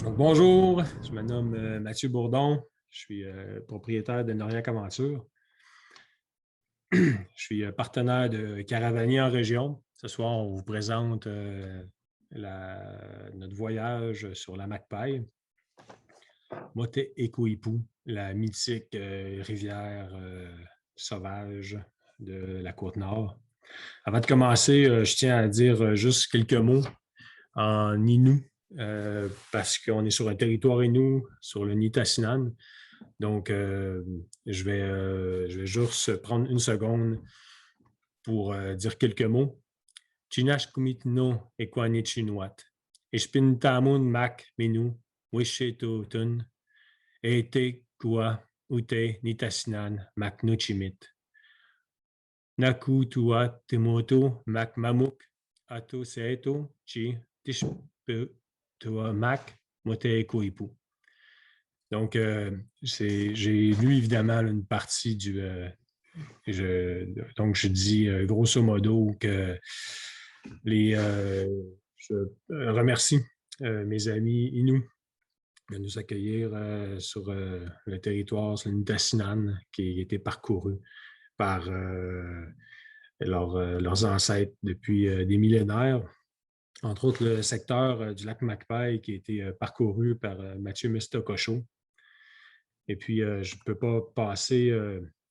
Donc, bonjour, je me nomme Mathieu Bourdon. Je suis propriétaire de Noriac Aventure. Je suis partenaire de Caravanier en région. Ce soir, on vous présente notre voyage sur la Macpaye, Mote Ekoipu, la mythique rivière sauvage de la Côte-Nord. Avant de commencer, je tiens à dire juste quelques mots en Innu, parce qu'on est sur un territoire Innu, sur le Nitassinan. Donc, je vais juste prendre une seconde pour dire quelques mots. Chinash kumit no ekwani chinuat. Ishpin tamun mak minu, wishetu tun, ete kua ute nitasinan mak nuchimit. Naku tua timoto mak mamuk ato seeto chi tishpe tua mak mote kuipu. Donc, j'ai lu évidemment une partie du. Donc, je dis grosso modo que je remercie mes amis Inuits de nous accueillir sur le territoire, sur l'Nitassinan, qui a été parcouru par leurs ancêtres depuis des millénaires. Entre autres, le secteur du lac Macpaye qui a été parcouru par Mathieu Mistococho. Et puis, je ne peux pas passer,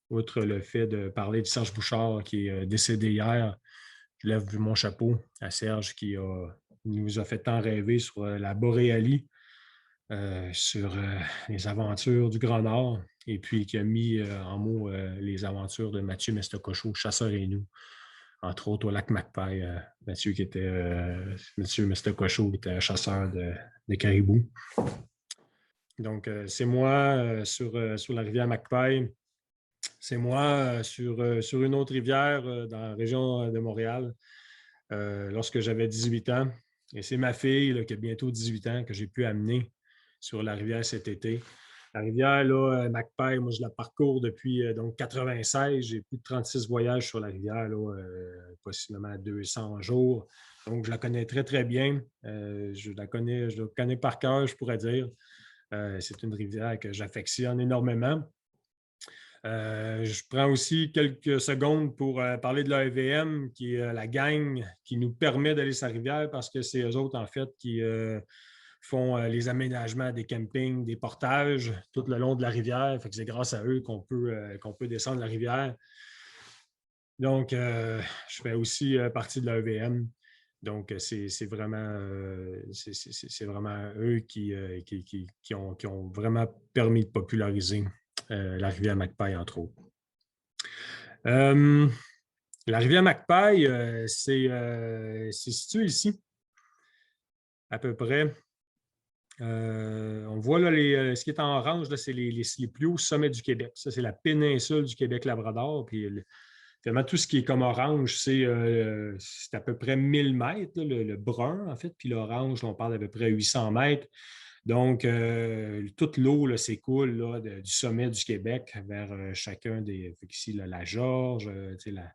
outre le fait de parler de Serge Bouchard, qui est décédé hier. Je lève mon chapeau à Serge qui nous a fait tant rêver sur la Boréalie, sur les aventures du Grand Nord, et puis qui a mis en mots les aventures de Mathieu Mestococho, chasseur et nous, entre autres au lac Macpaye. Mathieu Mestococho qui était un chasseur de caribous. Donc, c'est moi sur la rivière Macpaye. C'est moi sur une autre rivière dans la région de Montréal lorsque j'avais 18 ans. Et c'est ma fille là, qui a bientôt 18 ans que j'ai pu amener sur la rivière cet été. La rivière, là, Macpaye, moi, je la parcours depuis donc 96. J'ai plus de 36 voyages sur la rivière, là, possiblement 200 jours. Donc, je la connais très, très bien. Je la connais par cœur, je pourrais dire. C'est une rivière que j'affectionne énormément. Je prends aussi quelques secondes pour parler de l'AEVM, qui est la gang qui nous permet d'aller sur la rivière parce que c'est eux autres, en fait, qui font les aménagements des campings, des portages tout le long de la rivière. Fait que c'est grâce à eux qu'on peut descendre la rivière. Donc, je fais aussi partie de l'AEVM. Donc, c'est vraiment eux qui ont vraiment permis de populariser la rivière Macpaye, entre autres. La rivière Macpaye, c'est situé ici, à peu près. On voit là, ce qui est en orange, c'est les plus hauts sommets du Québec. Ça, c'est la péninsule du Québec-Labrador. Puis, finalement, tout ce qui est comme orange, c'est à peu près 1000 mètres, là, le brun, en fait. Puis l'orange, on parle d'à peu près 800 mètres. Donc, toute l'eau s'écoule du sommet du Québec vers chacun des. Ici, là, la George, la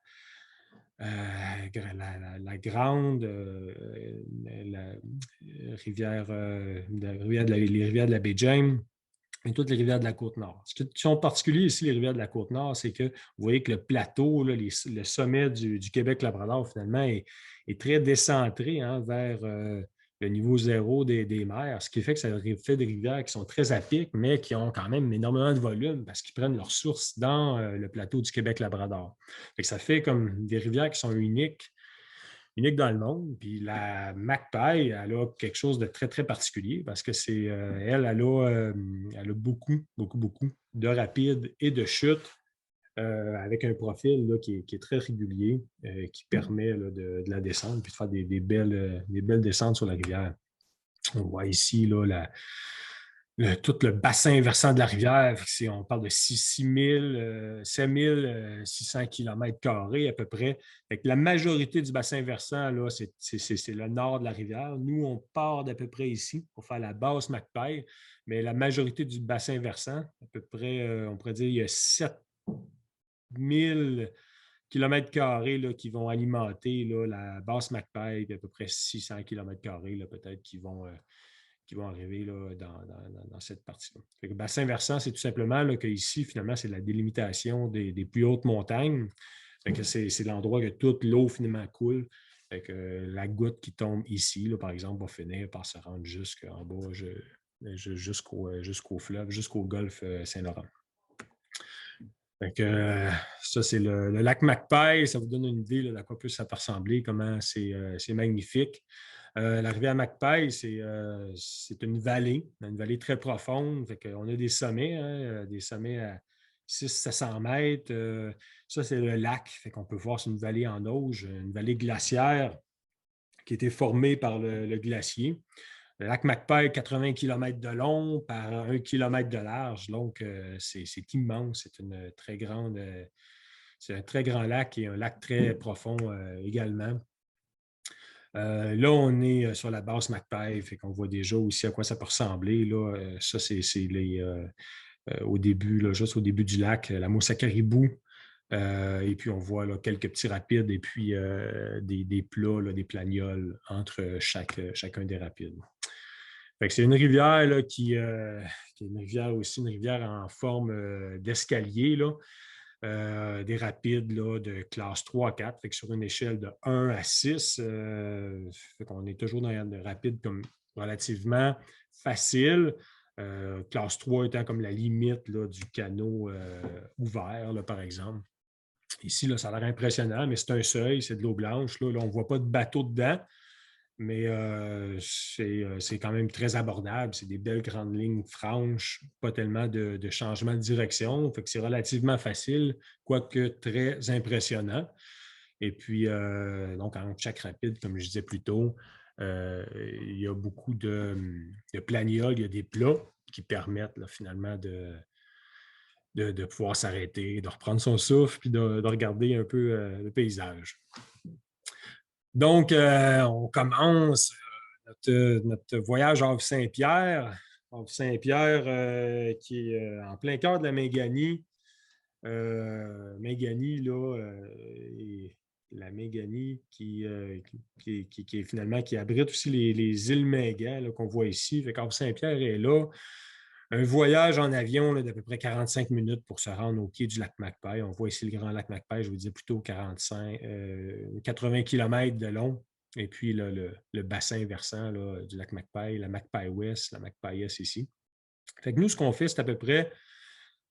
Grande, les rivières de la baie James et toutes les rivières de la Côte-Nord. Ce qui sont particuliers ici, les rivières de la Côte-Nord, c'est que vous voyez que le plateau, là, le sommet du Québec-Labrador, finalement, est très décentré hein, vers le niveau zéro des mers, ce qui fait que ça fait des rivières qui sont très à pic, mais qui ont quand même énormément de volume parce qu'ils prennent leur source dans le plateau du Québec-Labrador. Ça fait comme des rivières qui sont uniques dans le monde. Puis la Macpaye, elle a quelque chose de très, très particulier parce que elle a beaucoup, beaucoup, beaucoup de rapides et de chutes avec un profil là, qui est très régulier, qui permet là, de la descendre puis de faire des belles descentes sur la rivière. On voit ici là, tout le bassin versant de la rivière. On parle de 7600 km² à peu près. La majorité du bassin versant, c'est le nord de la rivière. Nous, on part d'à peu près ici pour faire la basse Macpaye, mais la majorité du bassin versant, à peu près, on pourrait dire, il y a 7000 km² là, qui vont alimenter là, la basse Macpaye, puis à peu près 600 km² peut-être vont arriver là, dans cette partie-là. Le bassin versant, c'est tout simplement qu'ici, finalement, c'est la délimitation des plus hautes montagnes. C'est l'endroit que toute l'eau finalement coule. La goutte qui tombe ici, là, par exemple, va finir par se rendre jusqu'en bas, jusqu'au fleuve, jusqu'au golfe Saint-Laurent. Ça, c'est le lac Macpail. Ça vous donne une idée là, de quoi peut ça peut ressembler, comment c'est magnifique. La rivière Macpail, c'est une vallée très profonde. On a des sommets, hein, des sommets à 600-700 mètres. Ça, c'est le lac. On peut voir, c'est une vallée en auge, une vallée glaciaire qui a été formée par le glacier. Le lac Macpail, 80 km de long par 1 km de large. Donc, c'est immense. C'est un très grand lac et un lac très profond également. Là, on est sur la base Macpail, on voit déjà aussi à quoi ça peut ressembler. Là. Ça, c'est au début, là, juste au début du lac, la Moussa Caribou. Et puis, on voit là, quelques petits rapides et puis des plats, là, des planioles entre chacun des rapides. C'est une rivière là, qui est une rivière aussi, une rivière en forme d'escalier. Des rapides là, de classe 3 à 4, sur une échelle de 1 à 6. On est toujours dans des rapides comme relativement faciles. Classe 3 étant comme la limite là, du canot ouvert, là, par exemple. Ici, là, ça a l'air impressionnant, mais c'est un seuil, c'est de l'eau blanche. Là, on ne voit pas de bateau dedans, mais c'est quand même très abordable. C'est des belles grandes lignes franches, pas tellement de changement de direction. C'est relativement facile, quoique très impressionnant. Et puis, donc, entre chaque rapide, comme je disais plus tôt, il y a beaucoup de planioles, il y a des plats qui permettent là, finalement de pouvoir s'arrêter, de reprendre son souffle, puis de regarder un peu le paysage. Donc, on commence notre voyage à Havre-Saint-Pierre. Havre-Saint-Pierre qui est en plein cœur de la Minganie. Minganie, là, la Minganie qui est finalement qui abrite aussi les îles Mingan qu'on voit ici. Havre-Saint-Pierre est là. Un voyage en avion d'à peu près 45 minutes pour se rendre au pied du lac Macpail. On voit ici le grand lac Macpail, je vous disais plutôt 80 km de long. Et puis le bassin versant là, du lac Macpail, la Macpail Ouest, la Macpail Est ici. Nous, ce qu'on fait, c'est à peu près,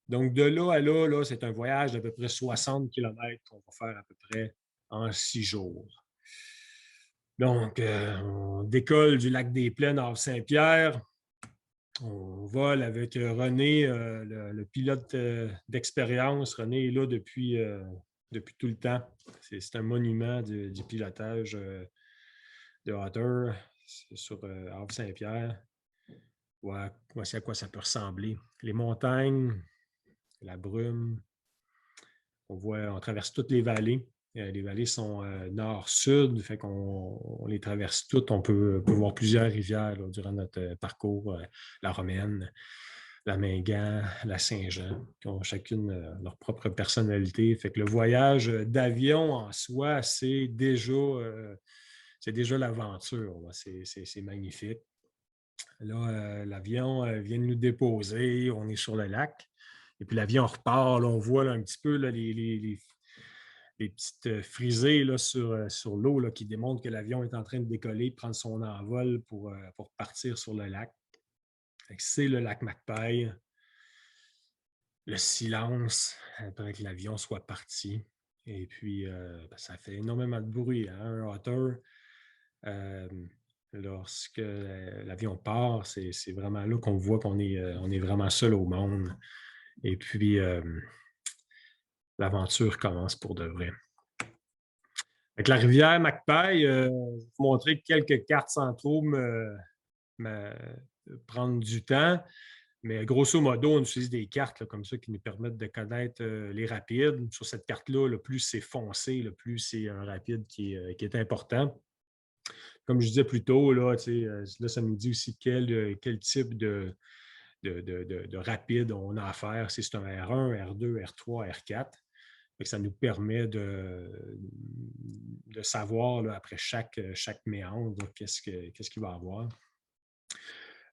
donc de là à là, c'est un voyage d'à peu près 60 km qu'on va faire à peu près en 6 jours. Donc, on décolle du lac des Plaines à Saint-Pierre. On vole avec René, le pilote d'expérience. René est là depuis tout le temps. C'est un monument du pilotage de hauteur sur Havre-Saint-Pierre. Voici à quoi ça peut ressembler. Les montagnes, la brume. On traverse toutes les vallées. Les vallées sont nord-sud, fait qu'on les traverse toutes. On peut voir plusieurs rivières là, durant notre parcours. La Romaine, la Mingan, la Saint-Jean, qui ont chacune leur propre personnalité. Fait que le voyage d'avion en soi, c'est déjà l'aventure. C'est magnifique. Là, l'avion vient de nous déposer. On est sur le lac. Et puis l'avion repart. Là, on voit là, un petit peu là, les petites frisées là, sur l'eau qui démontrent que l'avion est en train de décoller, de prendre son envol pour partir sur le lac. C'est le lac Macpail. Le silence après que l'avion soit parti. Et puis, ça fait énormément de bruit hein, en hauteur. Lorsque l'avion part, c'est vraiment là qu'on voit qu'on est vraiment seul au monde. Et puis, l'aventure commence pour de vrai. Avec la rivière Macpail, je vais vous montrer quelques cartes sans trop prendre du temps. Mais grosso modo, on utilise des cartes là, comme ça qui nous permettent de connaître les rapides. Sur cette carte-là, le plus c'est foncé, le plus c'est un rapide qui est important. Comme je disais plus tôt, là, ça nous dit aussi quel type de rapide on a à faire. Si c'est un R1, R2, R3, R4. Ça nous permet de savoir là, après chaque méandre qu'est-ce qu'il va y avoir.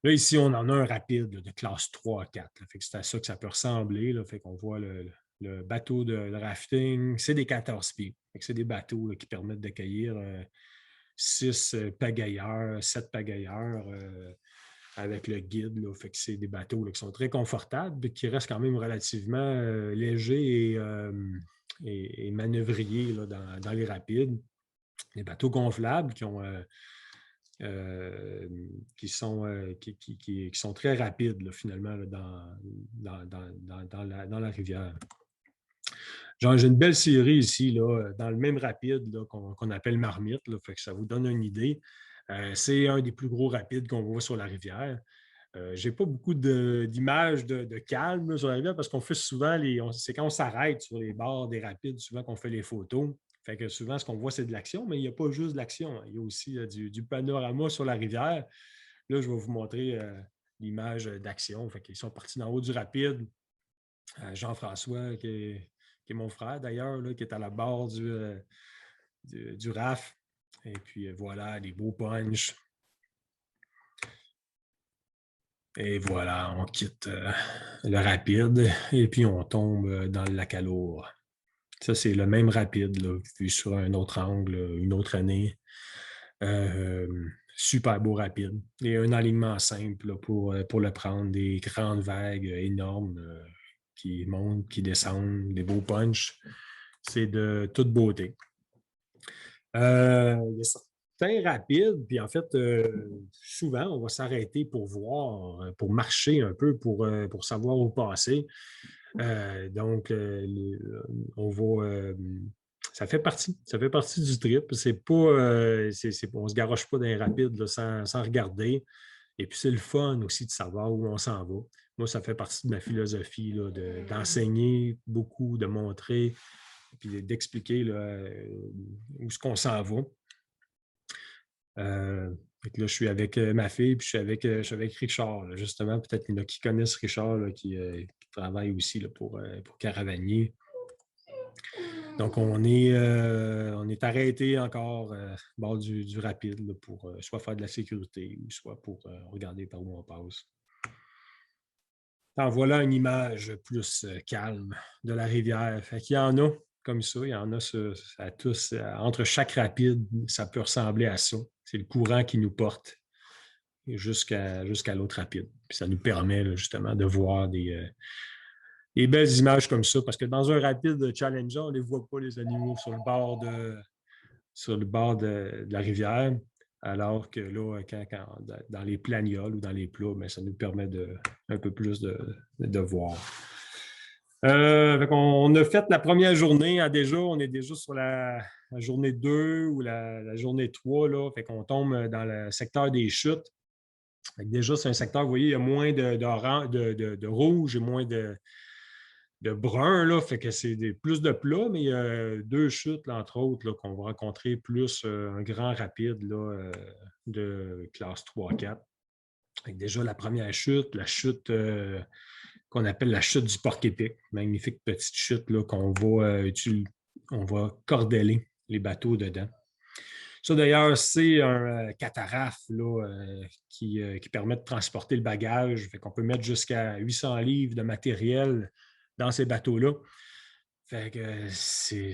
Là, ici, on en a un rapide là, de classe 3 à 4. Là. Fait que c'est à ça que ça peut ressembler. Là. Fait qu'on voit le bateau de rafting. C'est des 14 pieds. Fait que c'est des bateaux là, qui permettent d'accueillir 6 pagayeurs, 7 pagayeurs avec le guide. Là. Fait que c'est des bateaux là, qui sont très confortables, mais qui restent quand même relativement légers et manœuvriers là, dans les rapides. Des bateaux gonflables qui ont qui sont très rapides, là, finalement, là, dans la rivière. J'ai une belle série ici, là, dans le même rapide qu'on appelle Marmite, là, fait que ça vous donne une idée. C'est un des plus gros rapides qu'on voit sur la rivière. Je n'ai pas beaucoup d'images de calme là, sur la rivière parce qu'on fait souvent, c'est quand on s'arrête sur les bords des rapides, souvent qu'on fait les photos. Fait que souvent, ce qu'on voit, c'est de l'action, mais il n'y a pas juste de l'action. Il y a aussi du panorama sur la rivière. Là, je vais vous montrer l'image d'action. Fait qu'ils sont partis d'en haut du rapide. Jean-François, qui est mon frère d'ailleurs, qui est à la barre du RAF. Et puis voilà, des beaux punchs. Et voilà, on quitte le rapide et puis on tombe dans le lac à Lourdes. Ça, c'est le même rapide, là, vu sur un autre angle, une autre année. Super beau rapide. Et un alignement simple là, pour le prendre. Des grandes vagues énormes qui montent, qui descendent, des beaux punchs. C'est de toute beauté. Il y a certains rapides, puis en fait, souvent, on va s'arrêter pour voir, pour marcher un peu, pour savoir où passer. Donc, on va. Ça fait partie du trip. C'est pas, on ne se garoche pas dans les rapides là, sans regarder. Et puis, c'est le fun aussi de savoir où on s'en va. Moi, ça fait partie de ma philosophie là, d'enseigner beaucoup, de montrer, puis d'expliquer où est-ce qu'on s'en va. Là, je suis avec ma fille, puis je suis avec Richard, là, justement. Peut-être qu'il y en a qui connaissent Richard, là, qui travaille aussi là, pour Caravanier. Donc, on est arrêté encore au bord du rapide là, pour soit faire de la sécurité ou soit pour regarder par où on passe. Alors, voilà une image plus calme de la rivière. Fait qu'il y en a comme ça, il y en a à tous. Entre chaque rapide, ça peut ressembler à ça. C'est le courant qui nous porte jusqu'à l'autre rapide. Puis ça nous permet là, justement de voir des belles images comme ça, parce que dans un rapide challengeant, on ne les voit pas, les animaux, sur le bord de la rivière, alors que là, dans les planioles ou dans les plats, bien, ça nous permet un peu plus de voir. On a fait la première journée déjà, on est déjà sur la journée 2 ou la journée 3, là, fait qu'on tombe dans le secteur des chutes. Déjà, c'est un secteur, vous voyez, il y a moins de rouge et moins de brun, là, fait que c'est plus de plat, mais il y a 2 chutes, là, entre autres, qu'on va rencontrer, plus un grand rapide là, de classe 3-4. Déjà, la première chute, la chute qu'on appelle la chute du Porc-Épic. Magnifique petite chute là, qu'on va cordeller les bateaux dedans. Ça, d'ailleurs, c'est un catarafe là, qui permet de transporter le bagage. Fait qu'on peut mettre jusqu'à 800 livres de matériel dans ces bateaux-là. Fait que c'est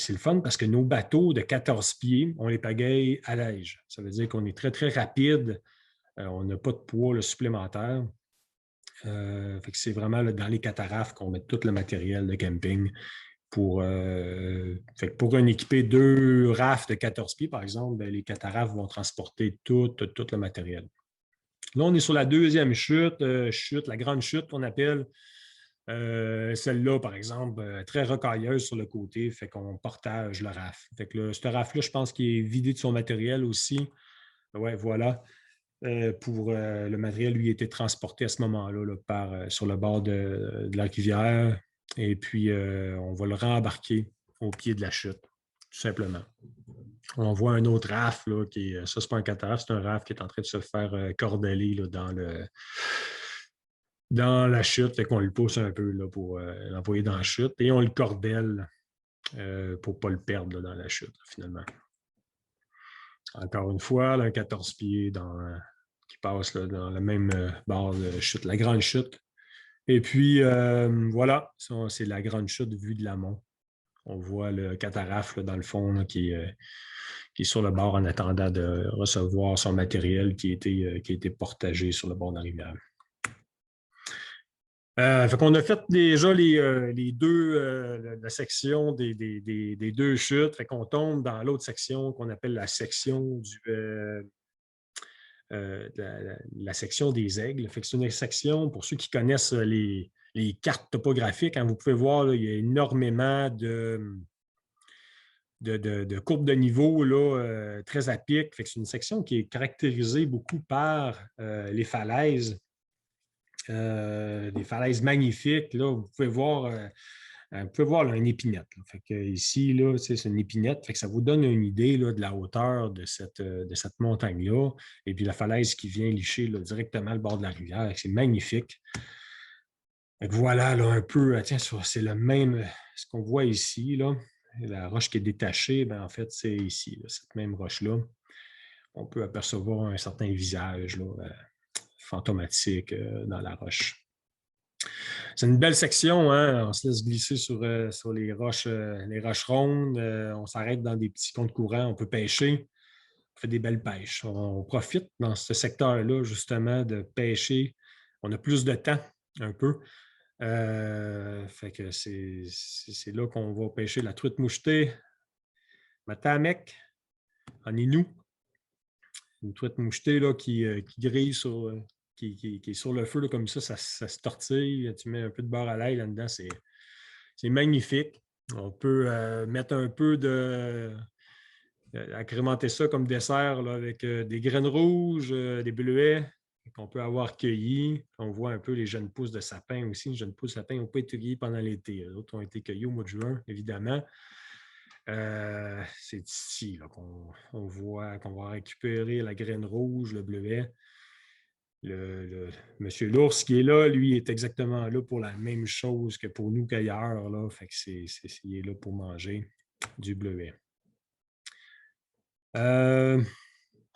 le fun parce que nos bateaux de 14 pieds, on les pagaille à l'ège. Ça veut dire qu'on est très, très rapide. On n'a pas de poids là, supplémentaire. Fait que c'est vraiment là, dans les catarafes qu'on met tout le matériel de camping. Pour un équipé 2 rafts de 14 pieds, par exemple, bien, les catarafes vont transporter tout le matériel. Là, on est sur la deuxième chute, la grande chute qu'on appelle. Celle-là, par exemple, très rocailleuse sur le côté, fait qu'on partage le raft. Fait que là, ce raft-là, je pense qu'il est vidé de son matériel aussi. Ouais, voilà. Le matériel, lui, a été transporté à ce moment-là là, sur le bord de la rivière. Et puis, on va le rembarquer au pied de la chute, tout simplement. On voit un autre raft, là, ça, c'est pas un catarafe, c'est un raft qui est en train de se faire cordeler là, dans la chute. Fait qu'on le pousse un peu là, pour l'envoyer dans la chute. Et on le cordelle pour ne pas le perdre là, dans la chute, finalement. Encore une fois, là, un 14 pieds qui passe là, dans le même bord de chute, la grande chute. Et puis, voilà, c'est la grande chute vue de l'amont. On voit le cataraffe là, dans le fond là, qui est sur le bord en attendant de recevoir son matériel qui a été partagé sur le bord de la rivière. Fait qu'on a fait déjà les deux, la section des deux chutes. Fait qu'on tombe dans l'autre section qu'on appelle la section la section des aigles. Fait que c'est une section, pour ceux qui connaissent les cartes topographiques, hein, vous pouvez voir, là, il y a énormément de courbes de niveau là, très à pic. Fait que c'est une section qui est caractérisée beaucoup par les falaises. Des falaises magnifiques. Là, vous pouvez voir là, une épinette. Là. Fait que ici, là, c'est une épinette. Fait que ça vous donne une idée là, de la hauteur de cette montagne-là. Et puis la falaise qui vient licher là, directement le bord de la rivière. C'est magnifique. Fait que voilà là, un peu, tiens, c'est le même, ce qu'on voit ici, là, la roche qui est détachée, ben, en fait, c'est ici, là, cette même roche-là. On peut apercevoir un certain visage là, fantomatique dans la roche. C'est une belle section, hein? On se laisse glisser sur les roches rondes, on s'arrête dans des petits comptes courants, on peut pêcher, on fait des belles pêches. On profite dans ce secteur-là, justement, de pêcher. On a plus de temps, un peu. Fait que c'est là qu'on va pêcher la truite mouchetée, matamek, en inou. Une truite mouchetée là, qui grille sur, qui est sur le feu là, comme ça se tortille. Tu mets un peu de beurre à l'ail là-dedans, c'est magnifique. On peut mettre un peu agrémenter ça comme dessert là, avec des graines rouges, des bleuets qu'on peut avoir cueillis. On voit un peu les jeunes pousses de sapin aussi. Les jeunes pousses de sapin n'ont pas été cueillis pendant l'été. Les autres ont été cueillis au mois de juin, évidemment. C'est ici qu'on voit qu'on va récupérer la graine rouge, le bleuet. Monsieur l'ours qui est là, lui, est exactement là pour la même chose que pour nous qu'ailleurs. Là. Fait que il est là pour manger du bleuet.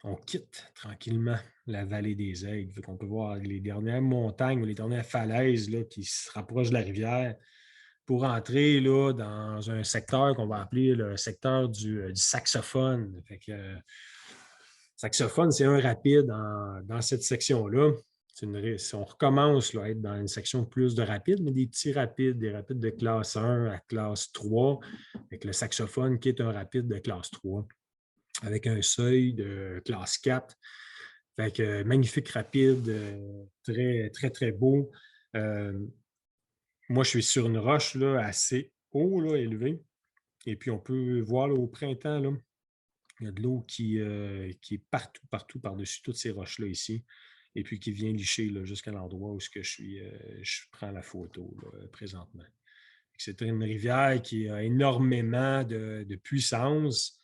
On quitte tranquillement la vallée des Aigles. On peut voir les dernières montagnes ou les dernières falaises là, qui se rapprochent de la rivière pour entrer là, dans un secteur qu'on va appeler le secteur du saxophone. Fait que, saxophone, c'est un rapide dans cette section-là. Si on recommence là, à être dans une section plus de rapides, mais des petits rapides, des rapides de classe 1 à classe 3, avec le saxophone qui est un rapide de classe 3, avec un seuil de classe 4. Fait que, magnifique rapide, très, très, très beau. Moi, je suis sur une roche là, assez haut, là, élevée. Et puis, on peut voir là, au printemps, là, il y a de l'eau qui est partout, partout, par-dessus toutes ces roches-là ici. Et puis, qui vient licher jusqu'à l'endroit où je prends la photo là, présentement. C'est une rivière qui a énormément de puissance.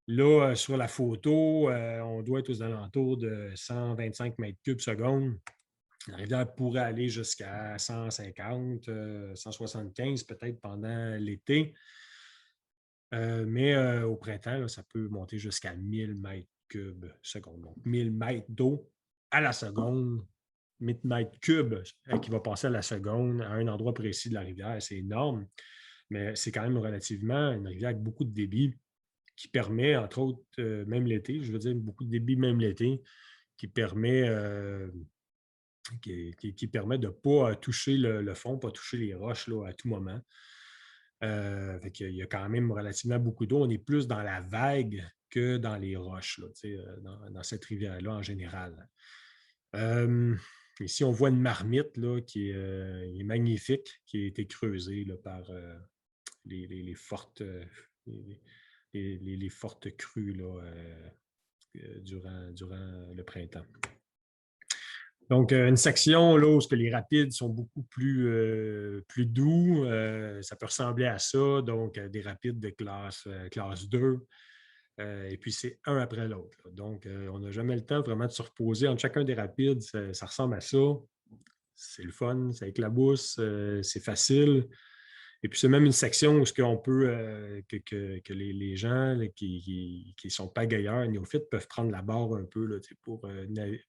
Là, sur la photo, on doit être aux alentours de 125 mètres cubes seconde. La rivière pourrait aller jusqu'à 150, 175 peut-être pendant l'été. Mais au printemps, là, ça peut monter jusqu'à 1000 mètres cubes seconde. Donc, 1000 mètres d'eau à la seconde, 1000 mètres cubes qui va passer à la seconde à un endroit précis de la rivière. C'est énorme, mais c'est quand même relativement une rivière avec beaucoup de débit qui permet, entre autres, même l'été, je veux dire, beaucoup de débit même l'été, qui permet permet de ne pas toucher le fond, pas toucher les roches là, à tout moment. Il y a quand même relativement beaucoup d'eau. On est plus dans la vague que dans les roches, là, dans cette rivière-là en général. Ici, on voit une marmite là, qui est magnifique, qui a été creusée là, par les fortes, les fortes crues là, durant le printemps. Donc, une section là, où les rapides sont beaucoup plus doux. Ça peut ressembler à ça. Donc, des rapides de classe 2. Et puis, c'est un après l'autre. Donc, on n'a jamais le temps vraiment de se reposer entre chacun des rapides. Ça ressemble à ça. C'est le fun, ça éclabousse, c'est facile. Et puis, c'est même une section où on peut, que les gens là, qui ne sont pas gailleurs, néophytes, peuvent prendre la barre un peu là,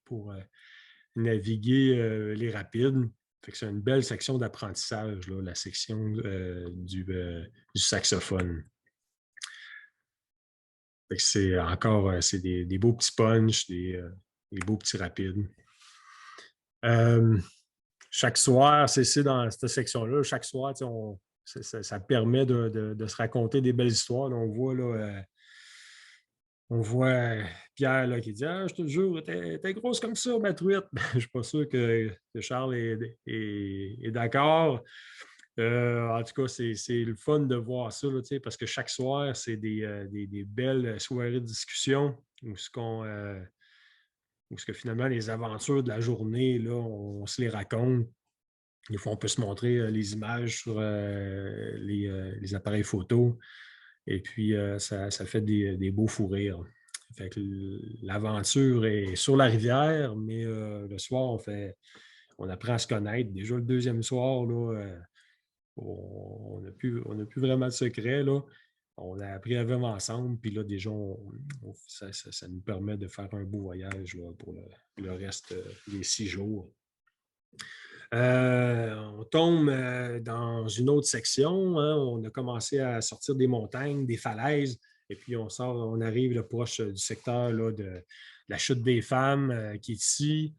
pour naviguer les rapides. Fait que c'est une belle section d'apprentissage, la section du saxophone. Fait que c'est encore c'est des beaux petits punch, des beaux petits rapides. Chaque soir, c'est dans cette section-là, chaque soir, ça permet de se raconter des belles histoires. Là, on voit Pierre là, qui dit ah, je te jure, t'es grosse comme ça, ma truite. Je ne suis pas sûr que Charles est d'accord. En tout cas, c'est le fun de voir ça, là, parce que chaque soir, c'est des belles soirées de discussion où ce que finalement, les aventures de la journée, là, on se les raconte. Des fois, on peut se montrer les images sur les appareils photo. Et puis, ça fait des beaux fous rires. Fait que l'aventure est sur la rivière, mais le soir, on apprend à se connaître. Déjà, le deuxième soir, là, on n'a plus vraiment de secret. Là. On a appris à vivre ensemble, puis là, déjà, ça nous permet de faire un beau voyage là, pour le reste des 6 jours. On tombe dans une autre section. Hein. On a commencé à sortir des montagnes, des falaises, et puis on arrive là, proche du secteur là, de la chute des femmes qui est ici.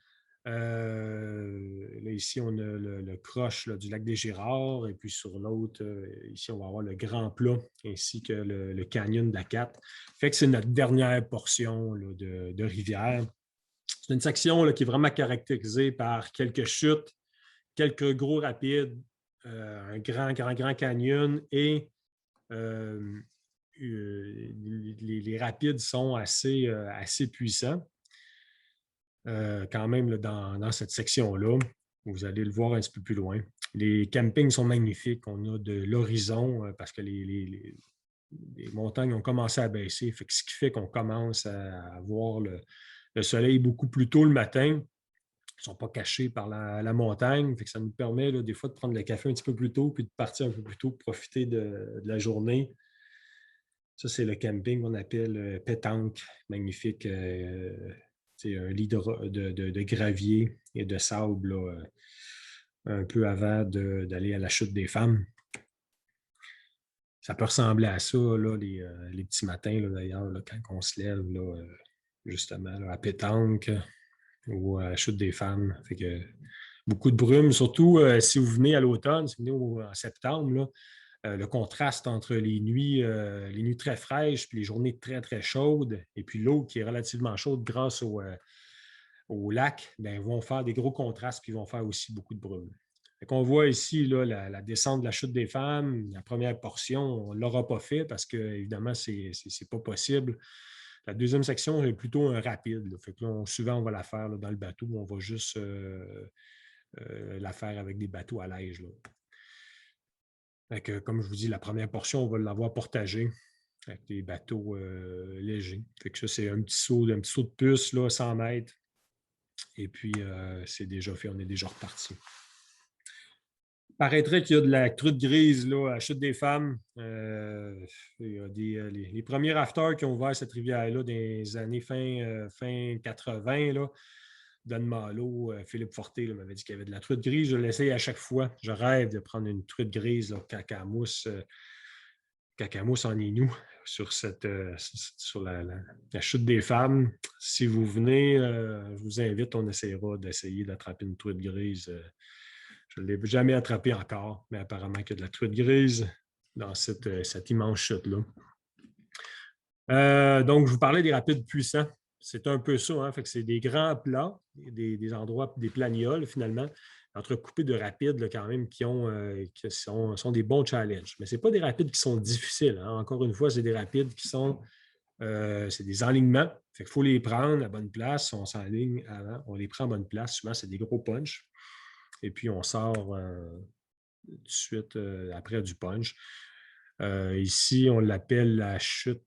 Là, ici, on a le croche là, du lac des Girards, et puis sur l'autre, ici, on va avoir le Grand Plat, ainsi que le canyon de la Catte. Fait que c'est notre dernière portion là, de rivière. C'est une section là, qui est vraiment caractérisée par quelques chutes, quelques gros rapides, un grand canyon et les rapides sont assez puissants. Quand même, là, dans cette section-là, vous allez le voir un petit peu plus loin. Les campings sont magnifiques. On a de l'horizon parce que les montagnes ont commencé à baisser, ce qui fait qu'on commence à voir le soleil beaucoup plus tôt le matin. Ils ne sont pas cachés par la montagne. Ça nous permet là, des fois de prendre le café un petit peu plus tôt puis de partir un peu plus tôt pour profiter de la journée. Ça, c'est le camping qu'on appelle pétanque. Magnifique. Un lit de gravier et de sable là, un peu avant d'aller à la chute des femmes. Ça peut ressembler à ça, là, les petits matins, d'ailleurs, quand on se lève, là, justement, là, à pétanque ou à la chute des femmes. Fait que, beaucoup de brume, surtout si vous venez à l'automne, si vous venez en septembre, là, le contraste entre les nuits très fraîches et les journées très, très chaudes, et puis l'eau qui est relativement chaude grâce au lac, bien, vont faire des gros contrastes puis vont faire aussi beaucoup de brume. On voit ici là, la descente de la chute des femmes. La première portion, on ne l'aura pas fait parce qu'évidemment, ce n'est pas possible. La deuxième section est plutôt un rapide. Fait que là, souvent, on va la faire là, dans le bateau. On va juste la faire avec des bateaux à neige. Comme je vous dis, la première portion, on va l'avoir partagée avec des bateaux légers. Fait que ça, c'est un petit saut de puce, là, 100 mètres. Et puis, c'est déjà fait, on est déjà reparti. Il paraîtrait qu'il y a de la truite grise là, à la chute des femmes. Il y a les premiers rafters qui ont ouvert cette rivière-là dans les années fin 80, là, Don Malo, Philippe Forté m'avait dit qu'il y avait de la truite grise. Je l'essaye à chaque fois. Je rêve de prendre une truite grise, là, cacamousse en Inou sur la chute des femmes. Si vous venez, je vous invite, on essaiera d'essayer d'attraper une truite grise. Je ne l'ai jamais attrapée encore, mais apparemment qu'il y a de la truite grise dans cette immense chute-là. Donc, je vous parlais des rapides puissants. C'est un peu ça. Hein? Fait que c'est des grands plats, des endroits, des planioles, finalement, entrecoupés de rapides là, quand même qui sont des bons challenges. Mais ce n'est pas des rapides qui sont difficiles. Hein? Encore une fois, c'est des rapides qui sont c'est des enlignements. Fait qu'il faut les prendre à bonne place. On s'enligne avant, on les prend à bonne place. Souvent, c'est des gros punch. Et puis, on sort tout de suite après du punch. Ici, on l'appelle la chute.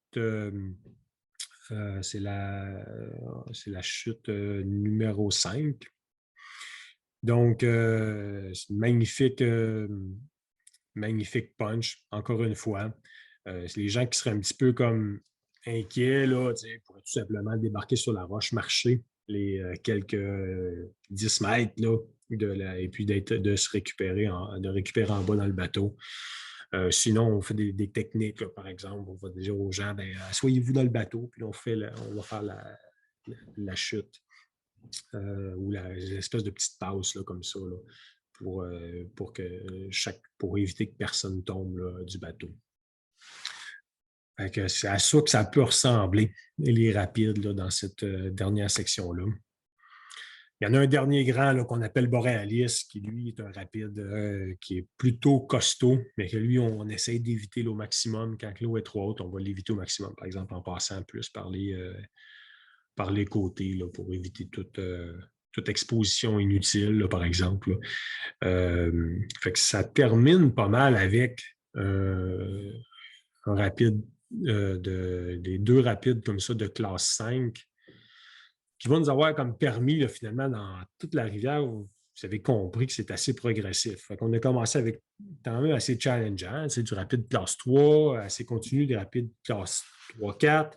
C'est la chute numéro 5. Donc, c'est une magnifique magnifique punch, encore une fois. C'est les gens qui seraient un petit peu comme inquiets, là, pourraient tout simplement débarquer sur la roche, marcher les quelques 10 mètres, là, et puis de se récupérer de récupérer en bas dans le bateau. Sinon, on fait des techniques, là, par exemple, on va dire aux gens, ben, asseyez-vous dans le bateau, puis on va faire la chute ou l'espèce de petite passe là, comme ça, là, pour éviter que personne tombe là, du bateau. C'est à ça que ça peut ressembler, les rapides, là, dans cette dernière section-là. Il y en a un dernier grand là, qu'on appelle Borealis, qui lui est un rapide qui est plutôt costaud, mais que lui, on essaie d'éviter au maximum. Quand l'eau est trop haute, on va l'éviter au maximum, par exemple en passant plus par les côtés là, pour éviter toute exposition inutile, là, par exemple. Fait que ça termine pas mal avec un rapide, des 2 rapides comme ça de classe 5 qui vont nous avoir comme permis, là, finalement, dans toute la rivière, vous avez compris que c'est assez progressif. Fait qu'on a commencé avec quand même assez challengeant. C'est du rapide classe 3, assez continu, des rapides classe 3-4.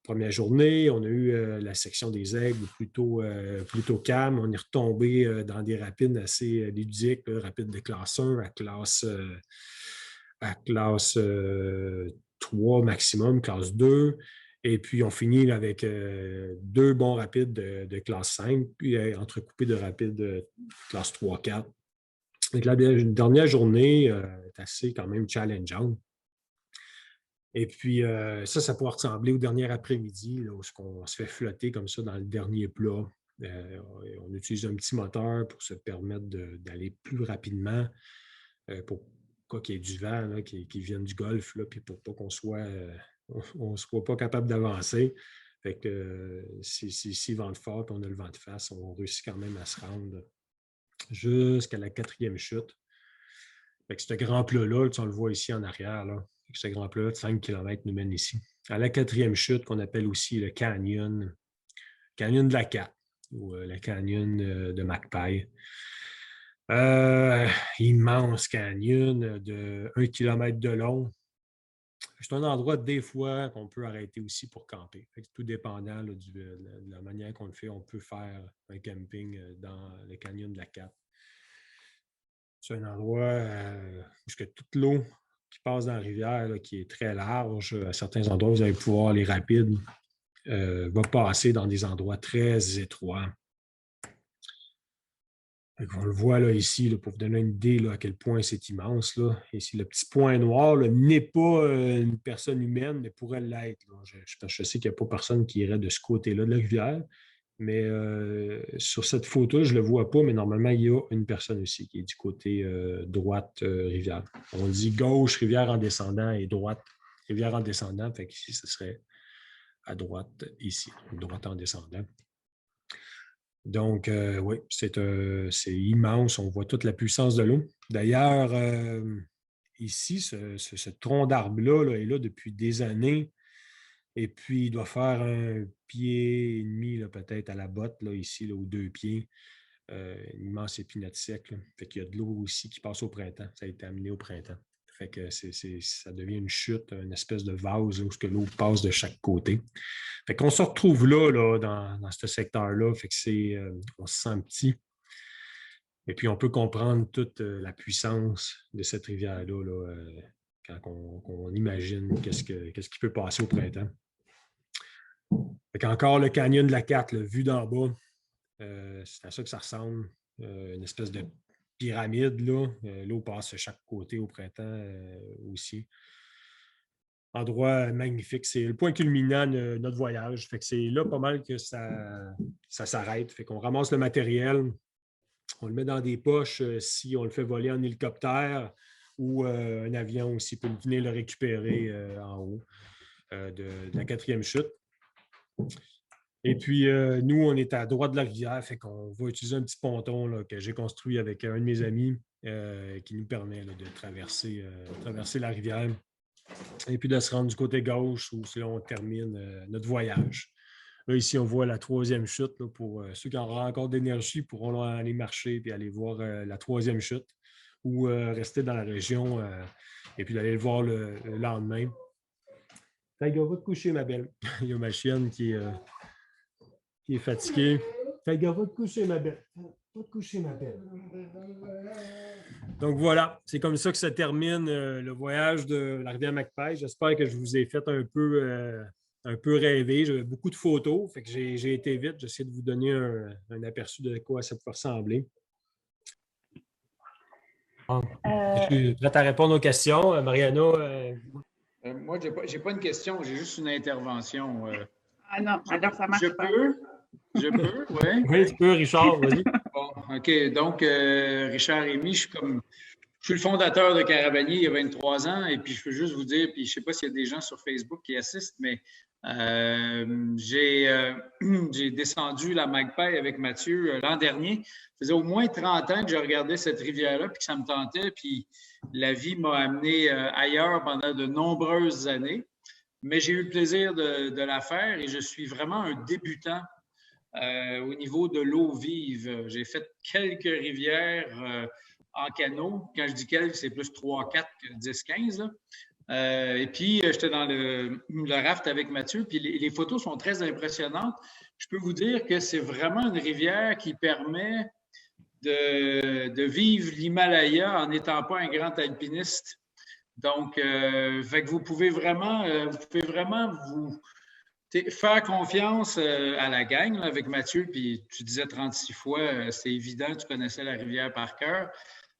Première journée, on a eu la section des aigles plutôt calme. On est retombé dans des rapides assez ludiques, rapides de classe 1 à classe 3 maximum, classe 2. Et puis, on finit là, avec 2 bons rapides de classe 5, puis entrecoupés de rapides de classe 3-4. Donc, la dernière journée est assez quand même challengeante. Et puis, ça pourrait ressembler au dernier après-midi, là, où on se fait flotter comme ça dans le dernier plat. On utilise un petit moteur pour se permettre d'aller plus rapidement pour pas qu'il y ait du vent là, qui vienne du golfe, là, puis pour pas qu'on soit, on soit pas capable d'avancer. Fait que si vente fort et on a le vent de face, on réussit quand même à se rendre jusqu'à la 4e chute. Fait que ce grand plat-là, on le voit ici en arrière, là. Ce grand plat de 5 km nous mène ici. À la 4e chute, qu'on appelle aussi le canyon de la Cat, ou le canyon de Magpie. Immense canyon de 1 km de long. C'est un endroit, des fois, qu'on peut arrêter aussi pour camper. Fait que tout dépendant là, de la manière qu'on le fait, on peut faire un camping dans le canyon de la Cat. C'est un endroit où toute l'eau qui passe dans la rivière, là, qui est très large, à certains endroits, vous allez pouvoir, les rapides, va passer dans des endroits très étroits. On le voit là, ici, là, pour vous donner une idée là, à quel point c'est immense. Là. Ici, le petit point noir n'est pas une personne humaine, mais pourrait l'être. Je sais qu'il n'y a pas personne qui irait de ce côté-là de la rivière, mais sur cette photo, je ne le vois pas, mais normalement, il y a une personne aussi qui est du côté droite rivière. On dit gauche, rivière en descendant, et droite, rivière en descendant. Fait qu'ici, ce serait à droite, ici, droite en descendant. Donc, oui, c'est immense. On voit toute la puissance de l'eau. D'ailleurs, ici, ce tronc d'arbre-là là, est là depuis des années. Et puis, il doit faire 1,5 pied peut-être à la botte, là, ici, là, ou 2 pieds. Une immense épinette sec. Là. Fait qu'il y a de l'eau aussi qui passe au printemps. Ça a été amené au printemps. Fait que ça devient une chute, une espèce de vase où l'eau passe de chaque côté. Fait qu'on se retrouve là dans ce secteur-là. Fait que on se sent petit. Et puis, on peut comprendre toute la puissance de cette rivière-là quand on imagine qu'est-ce qui peut passer au printemps. Fait qu'encore le canyon de la Cat, vu d'en bas, c'est à ça que ça ressemble. Une espèce de pyramide, là. L'eau passe de chaque côté au printemps aussi. Endroit magnifique. C'est le point culminant de notre voyage. Fait que c'est là pas mal que ça s'arrête. Fait qu'on ramasse le matériel, on le met dans des poches si on le fait voler en hélicoptère ou un avion aussi peut venir le récupérer en haut de la 4e chute. Et puis, nous, on est à droite de la rivière, fait qu'on va utiliser un petit ponton là, que j'ai construit avec un de mes amis qui nous permet là, de traverser la rivière et puis de se rendre du côté gauche où là, on termine notre voyage. Là, ici, on voit la 3e chute. Là, pour ceux qui auront encore d'énergie pourront aller marcher et aller voir la 3e chute ou rester dans la région et puis d'aller le voir le lendemain. Fait que va te coucher, ma belle. Il y a ma chienne qui est fatiguée. Fait que va te coucher, ma belle. Va te coucher, ma belle. Donc voilà, c'est comme ça que se termine le voyage de la rivière McPail. J'espère que je vous ai fait un peu rêver. J'avais beaucoup de photos, fait que j'ai été vite. J'essaie de vous donner un aperçu de quoi ça peut ressembler. Je suis prête à répondre aux questions. Mariana. Moi, je n'ai pas une question, j'ai juste une intervention. Ah non, alors ça marche pas. Je peux, oui. Oui, tu peux, Richard, vas-y. Bon, OK. Donc, Richard Rémy, je suis le fondateur de Caravanier il y a 23 ans, et puis je peux juste vous dire, puis je ne sais pas s'il y a des gens sur Facebook qui assistent, mais j'ai descendu la Magpie avec Mathieu l'an dernier. Ça faisait au moins 30 ans que je regardais cette rivière-là, puis que ça me tentait, puis la vie m'a amené ailleurs pendant de nombreuses années. Mais j'ai eu le plaisir de la faire et je suis vraiment un débutant au niveau de l'eau vive. J'ai fait quelques rivières en canot. Quand je dis quelques, c'est plus 3, 4 que 10, 15. Et puis, j'étais dans le raft avec Mathieu, puis les photos sont très impressionnantes. Je peux vous dire que c'est vraiment une rivière qui permet de vivre l'Himalaya en n'étant pas un grand alpiniste. Donc, fait que vous pouvez vraiment vous faire confiance à la gang là, avec Mathieu, puis tu disais 36 fois, c'est évident, tu connaissais la rivière par cœur.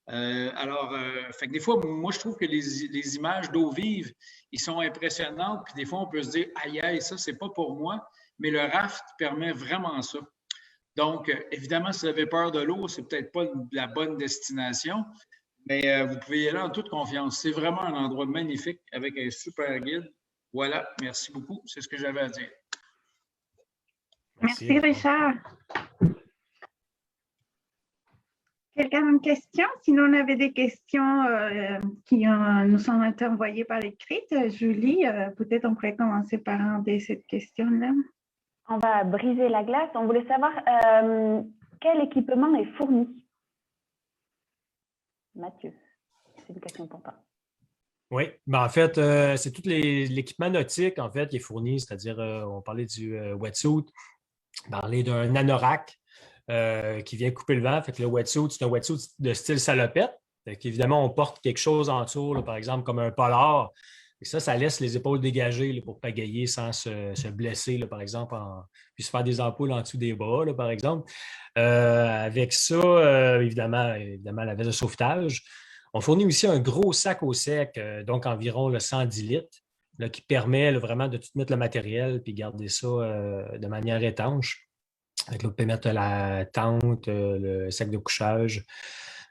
Fait que des fois, moi, je trouve que les images d'eau vive, ils sont impressionnantes, puis des fois, on peut se dire, aïe, aïe, ça, c'est pas pour moi, mais le raft permet vraiment ça. Donc, évidemment, si vous avez peur de l'eau, c'est peut-être pas la bonne destination, mais vous pouvez y aller en toute confiance. C'est vraiment un endroit magnifique avec un super guide. Voilà, merci beaucoup. C'est ce que j'avais à dire. Merci, Richard. Quelqu'un a une question? Sinon, on avait des questions qui nous ont été envoyées par écrit. Julie, peut-être on pourrait commencer par dès cette question-là. On va briser la glace. On voulait savoir quel équipement est fourni. Mathieu, c'est une question pour toi. Oui, ben en fait, c'est tout l'équipement nautique en fait, qui est fourni, c'est-à-dire, on parlait du wetsuit, on parlait d'un anorak qui vient couper le vent. Fait que le wetsuit, c'est un wetsuit de style salopette. Fait qu'évidemment, on porte quelque chose en dessous, là, par exemple, comme un polar. Et ça laisse les épaules dégagées là, pour pagayer sans se blesser, là, par exemple, puis se faire des ampoules en dessous des bras, là, par exemple. Avec ça, évidemment, la veste de sauvetage. On fournit aussi un gros sac au sec, donc environ 110 litres, là, qui permet là, vraiment de tout mettre le matériel puis garder ça de manière étanche. Donc, là, on peut mettre la tente, le sac de couchage.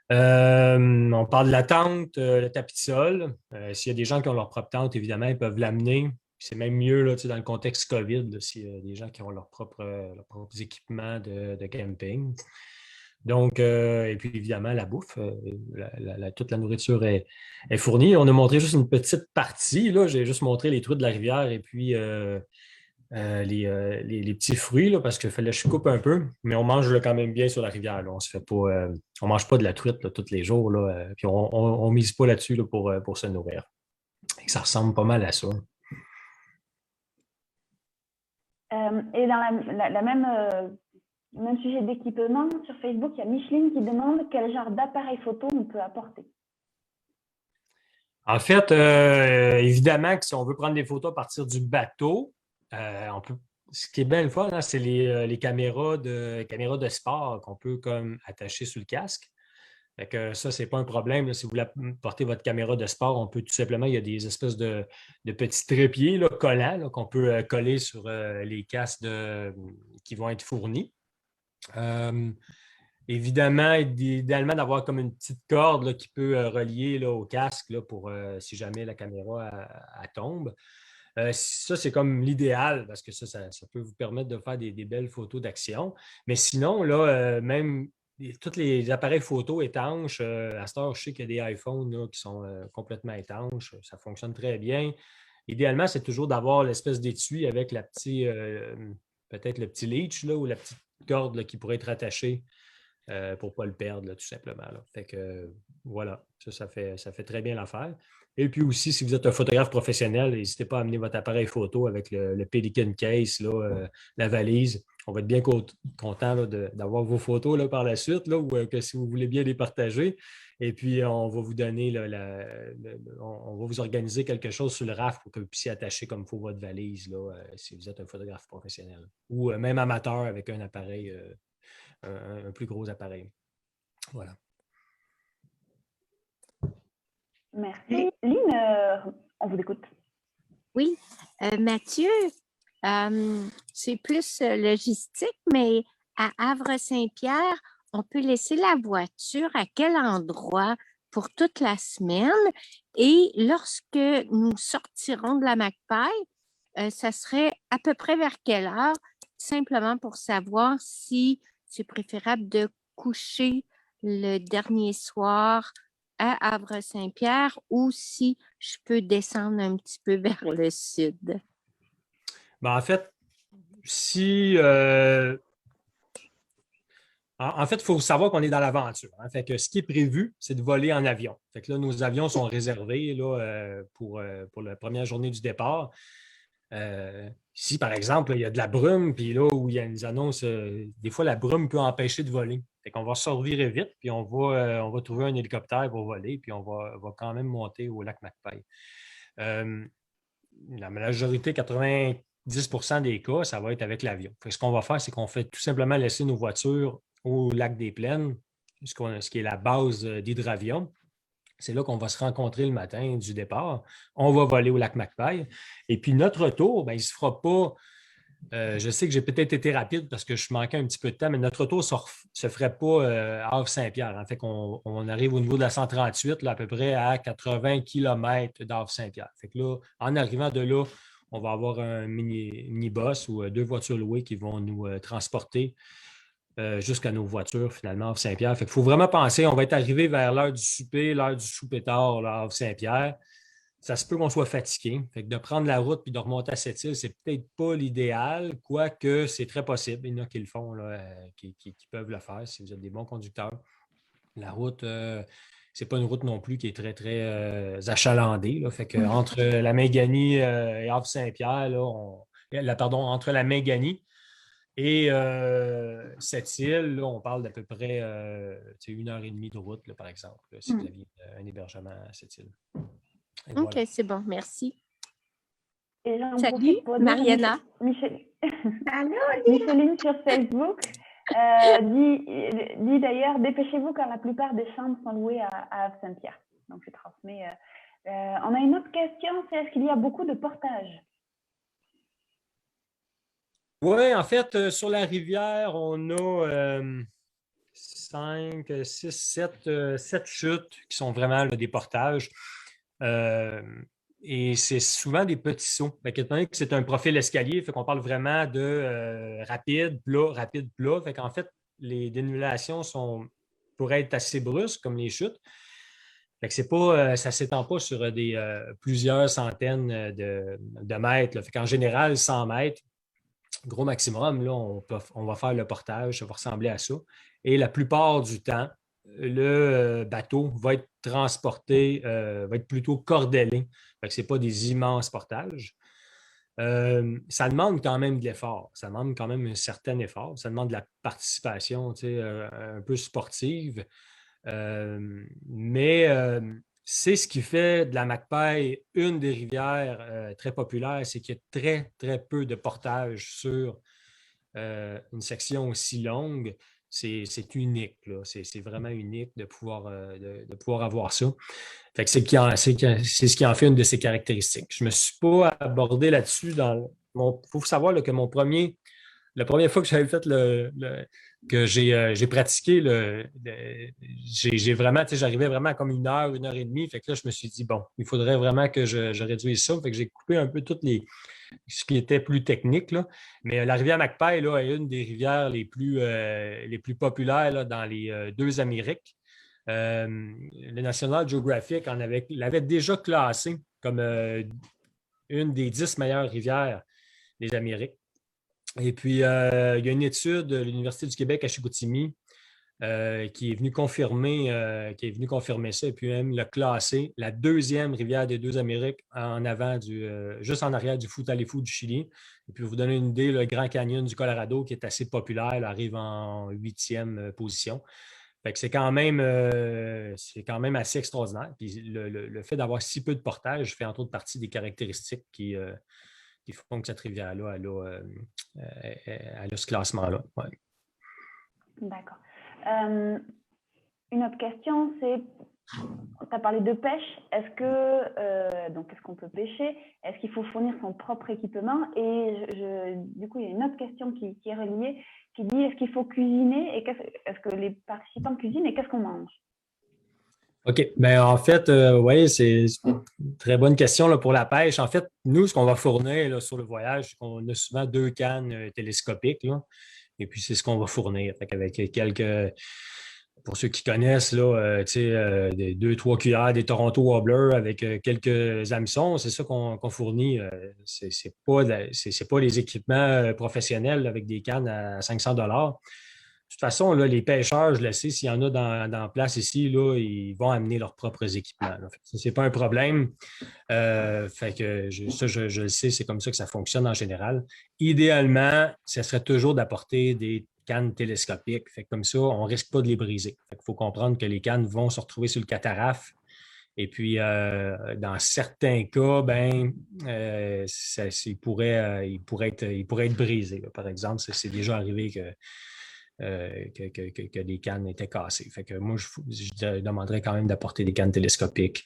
On parle de la tente, le tapis de sol. S'il y a des gens qui ont leur propre tente, évidemment, ils peuvent l'amener. C'est même mieux là, dans le contexte COVID, s'il y a des gens qui ont leurs propres équipements de camping. Donc, et puis évidemment, la bouffe, toute la nourriture est fournie. On a montré juste une petite partie. Là. J'ai juste montré les truites de la rivière et puis les petits fruits, là, parce qu'il fallait que je coupe un peu, mais on mange quand même bien sur la rivière. Là. On mange pas de la truite là, tous les jours, là, puis on mise pas là-dessus là, pour se nourrir. Et ça ressemble pas mal à ça. Et dans la même sujet d'équipement, sur Facebook, il y a Micheline qui demande quel genre d'appareil photo on peut apporter. En fait, évidemment que si on veut prendre des photos à partir du bateau, ce qui est bien le fun, hein, c'est les caméras de sport qu'on peut comme attacher sur le casque. Fait que ça, c'est pas un problème. Là. Si vous voulez porter votre caméra de sport, on peut tout simplement, il y a des espèces de petits trépieds là, collants là, qu'on peut coller sur les casques qui vont être fournis. Évidemment, idéalement d'avoir comme une petite corde là, qui peut relier là, au casque là, pour si jamais la caméra elle tombe. Ça, c'est comme l'idéal parce que ça peut vous permettre de faire des belles photos d'action. Mais sinon, là, même tous les appareils photo étanches, à cette heure, je sais qu'il y a des iPhones là, qui sont complètement étanches. Ça fonctionne très bien. Idéalement, c'est toujours d'avoir l'espèce d'étui avec peut-être le petit leech là, ou la petite corde là, qui pourrait être attachée pour ne pas le perdre, là, tout simplement. Là. Fait que voilà, ça fait très bien l'affaire. Et puis aussi, si vous êtes un photographe professionnel, n'hésitez pas à amener votre appareil photo avec le Pelican Case, là, la valise. On va être bien content là, d'avoir vos photos là, par la suite, là, ou que si vous voulez bien les partager. Et puis, on va vous donner, là, on va vous organiser quelque chose sur le RAF pour que vous puissiez attacher comme il faut votre valise là, si vous êtes un photographe professionnel. Ou même amateur avec un appareil, un plus gros appareil. Voilà. Merci. Lynn, on vous écoute. Oui, Mathieu, c'est plus logistique, mais à Havre-Saint-Pierre, on peut laisser la voiture à quel endroit pour toute la semaine? Et lorsque nous sortirons de la Magpie, ça serait à peu près vers quelle heure? Simplement pour savoir si c'est préférable de coucher le dernier soir à Havre-Saint-Pierre ou si je peux descendre un petit peu vers le sud. Ben, en fait, en fait, il faut savoir qu'on est dans l'aventure. Hein. Fait que ce qui est prévu, c'est de voler en avion. Fait que là, nos avions sont réservés là, pour la première journée du départ. Si, par exemple, il y a de la brume, puis là où il y a une annonce, des fois, la brume peut empêcher de voler. Fait qu'on va se revirer vite, puis on va trouver un hélicoptère pour voler, puis on va quand même monter au lac Magpie. La majorité, 90% des cas, ça va être avec l'avion. Ce qu'on va faire, c'est qu'on fait tout simplement laisser nos voitures au lac des Plaines, ce qui est la base d'Hydravion. C'est là qu'on va se rencontrer le matin du départ. On va voler au lac Magpie. Et puis, notre retour, ben, il ne se fera pas. Je sais que j'ai peut-être été rapide parce que je manquais un petit peu de temps, mais notre retour ne se ferait pas à Havre-Saint-Pierre. En fait, on arrive au niveau de la 138, là, à peu près à 80 km d'Havre-Saint-Pierre. Fait que là, en arrivant de là, on va avoir un mini-bus ou 2 voitures louées qui vont nous transporter jusqu'à nos voitures, finalement, à Saint-Pierre. Fait qu'il faut vraiment penser, on va être arrivé vers l'heure du souper, l'heure du souper tard, là, à Saint-Pierre. Ça se peut qu'on soit fatigué. Fait que de prendre la route puis de remonter à cette île, c'est peut-être pas l'idéal, quoique c'est très possible. Il y en a qui le font, là, qui peuvent le faire si vous êtes des bons conducteurs. La route, c'est pas une route non plus qui est très, très achalandée. Là. Fait que entre la Méganie et Havre-Saint-Pierre, entre la Méganie et cette île, là, on parle d'à peu près 1h30 de route, là, par exemple, là, si vous aviez un hébergement à cette île. Et OK, voilà. c'est bon, merci. Et salut, Mariana. Micheline sur Facebook dit d'ailleurs, dépêchez-vous car la plupart des chambres sont louées à Saint-Pierre. Donc, je transmets. On a une autre question, c'est est-ce qu'il y a beaucoup de portages? Oui, en fait, sur la rivière, on a 5, 6, 7 chutes qui sont vraiment là, des portages. Et c'est souvent des petits sauts. Étant donné que c'est un profil escalier, fait qu'on parle vraiment de rapide, plat. Fait qu'en fait, les dénivelations pourraient être assez brusques, comme les chutes. Fait que ça ne s'étend pas sur plusieurs centaines de mètres. Là. Fait qu'en général, 100 mètres, gros maximum, là, on va faire le portage, ça va ressembler à ça. Et la plupart du temps, le bateau va être transporté, va être plutôt cordelé. Ce n'est pas des immenses portages. Ça demande quand même de l'effort. Ça demande quand même un certain effort. Ça demande de la participation un peu sportive. Mais c'est ce qui fait de la Magpie une des rivières très populaires, c'est qu'il y a très, très peu de portages sur une section aussi longue. C'est unique, là. C'est vraiment unique de pouvoir avoir ça. Fait que c'est ce qui en fait une de ses caractéristiques. Je ne me suis pas abordé là-dessus. Il faut savoir là, que la première fois que j'avais fait que j'ai pratiqué, j'arrivais vraiment à comme 1h et demie. Fait que là, je me suis dit, bon, il faudrait vraiment que je réduise ça. Fait que j'ai coupé un peu ce qui était plus technique. Là. Mais la rivière Magpie là, est une des rivières les plus populaires là, dans les 2 Amériques. Le National Geographic l'avait déjà classée comme une des 10 meilleures rivières des Amériques. Et puis, il y a une étude de l'Université du Québec à Chicoutimi qui est venu confirmer ça et puis même le classer la deuxième rivière des deux Amériques en avant juste en arrière du Futaleufú du Chili. Et puis, pour vous donner une idée, le Grand Canyon du Colorado, qui est assez populaire, là, arrive en 8e position. Fait que c'est quand même assez extraordinaire. Puis le fait d'avoir si peu de portage fait entre autres partie des caractéristiques qui font que cette rivière-là, elle a ce classement-là. Ouais. D'accord. Une autre question, c'est, tu as parlé de pêche. Est-ce qu'on peut pêcher? Est-ce qu'il faut fournir son propre équipement? Et du coup, il y a une autre question qui est reliée, qui dit, est-ce qu'il faut cuisiner? Et est-ce que les participants cuisinent et qu'est-ce qu'on mange? OK. Bien, en fait, oui, c'est une très bonne question là, pour la pêche. En fait, nous, ce qu'on va fournir là, sur le voyage, on a souvent 2 cannes télescopiques. Là, et puis, c'est ce qu'on va fournir. Fait qu'avec pour ceux qui connaissent, là, 2-3 cuillères, des Toronto Wobbler avec quelques hameçons, c'est ça qu'on fournit. C'est pas les équipements professionnels avec des cannes à 500 $. De toute façon, là, les pêcheurs, je le sais, s'il y en a dans place ici, là, ils vont amener leurs propres équipements. Ce n'est pas un problème. Fait que je le sais, c'est comme ça que ça fonctionne en général. Idéalement, ce serait toujours d'apporter des cannes télescopiques. Fait que comme ça, on ne risque pas de les briser. Il faut comprendre que les cannes vont se retrouver sur le catarafe. Et puis, dans certains cas, il pourrait être brisé. Là. Par exemple, c'est déjà arrivé que des cannes étaient cassées. Fait que moi, je demanderais quand même d'apporter des cannes télescopiques.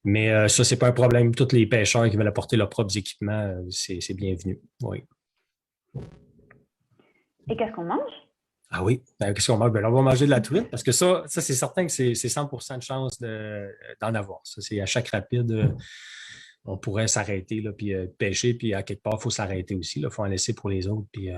Mais ça, ce n'est pas un problème. Tous les pêcheurs qui veulent apporter leurs propres équipements, c'est bienvenu. Oui. Et qu'est-ce qu'on mange? Ah oui, qu'est-ce qu'on mange? On va manger de la truite parce que ça c'est certain que c'est 100% de chance d'en avoir. Ça, c'est à chaque rapide, on pourrait s'arrêter là, puis pêcher, puis à quelque part, il faut s'arrêter aussi. Il faut en laisser pour les autres. Puis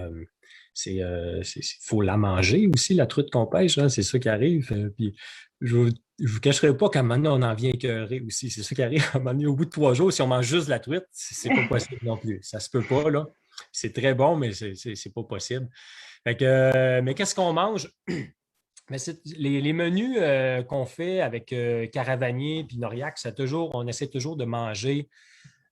faut la manger aussi, la truite qu'on pêche. Hein, c'est ça qui arrive. Puis je ne vous cacherai pas qu'à un moment donné, on en vient écœuré aussi. C'est ça qui arrive. À un moment donné, au bout de 3 jours, si on mange juste de la truite, c'est pas possible non plus. Ça se peut pas, là. C'est très bon, mais c'est pas possible. Fait que, mais qu'est-ce qu'on mange? Mais les menus qu'on fait avec Caravanier et Noriac, on essaie toujours de manger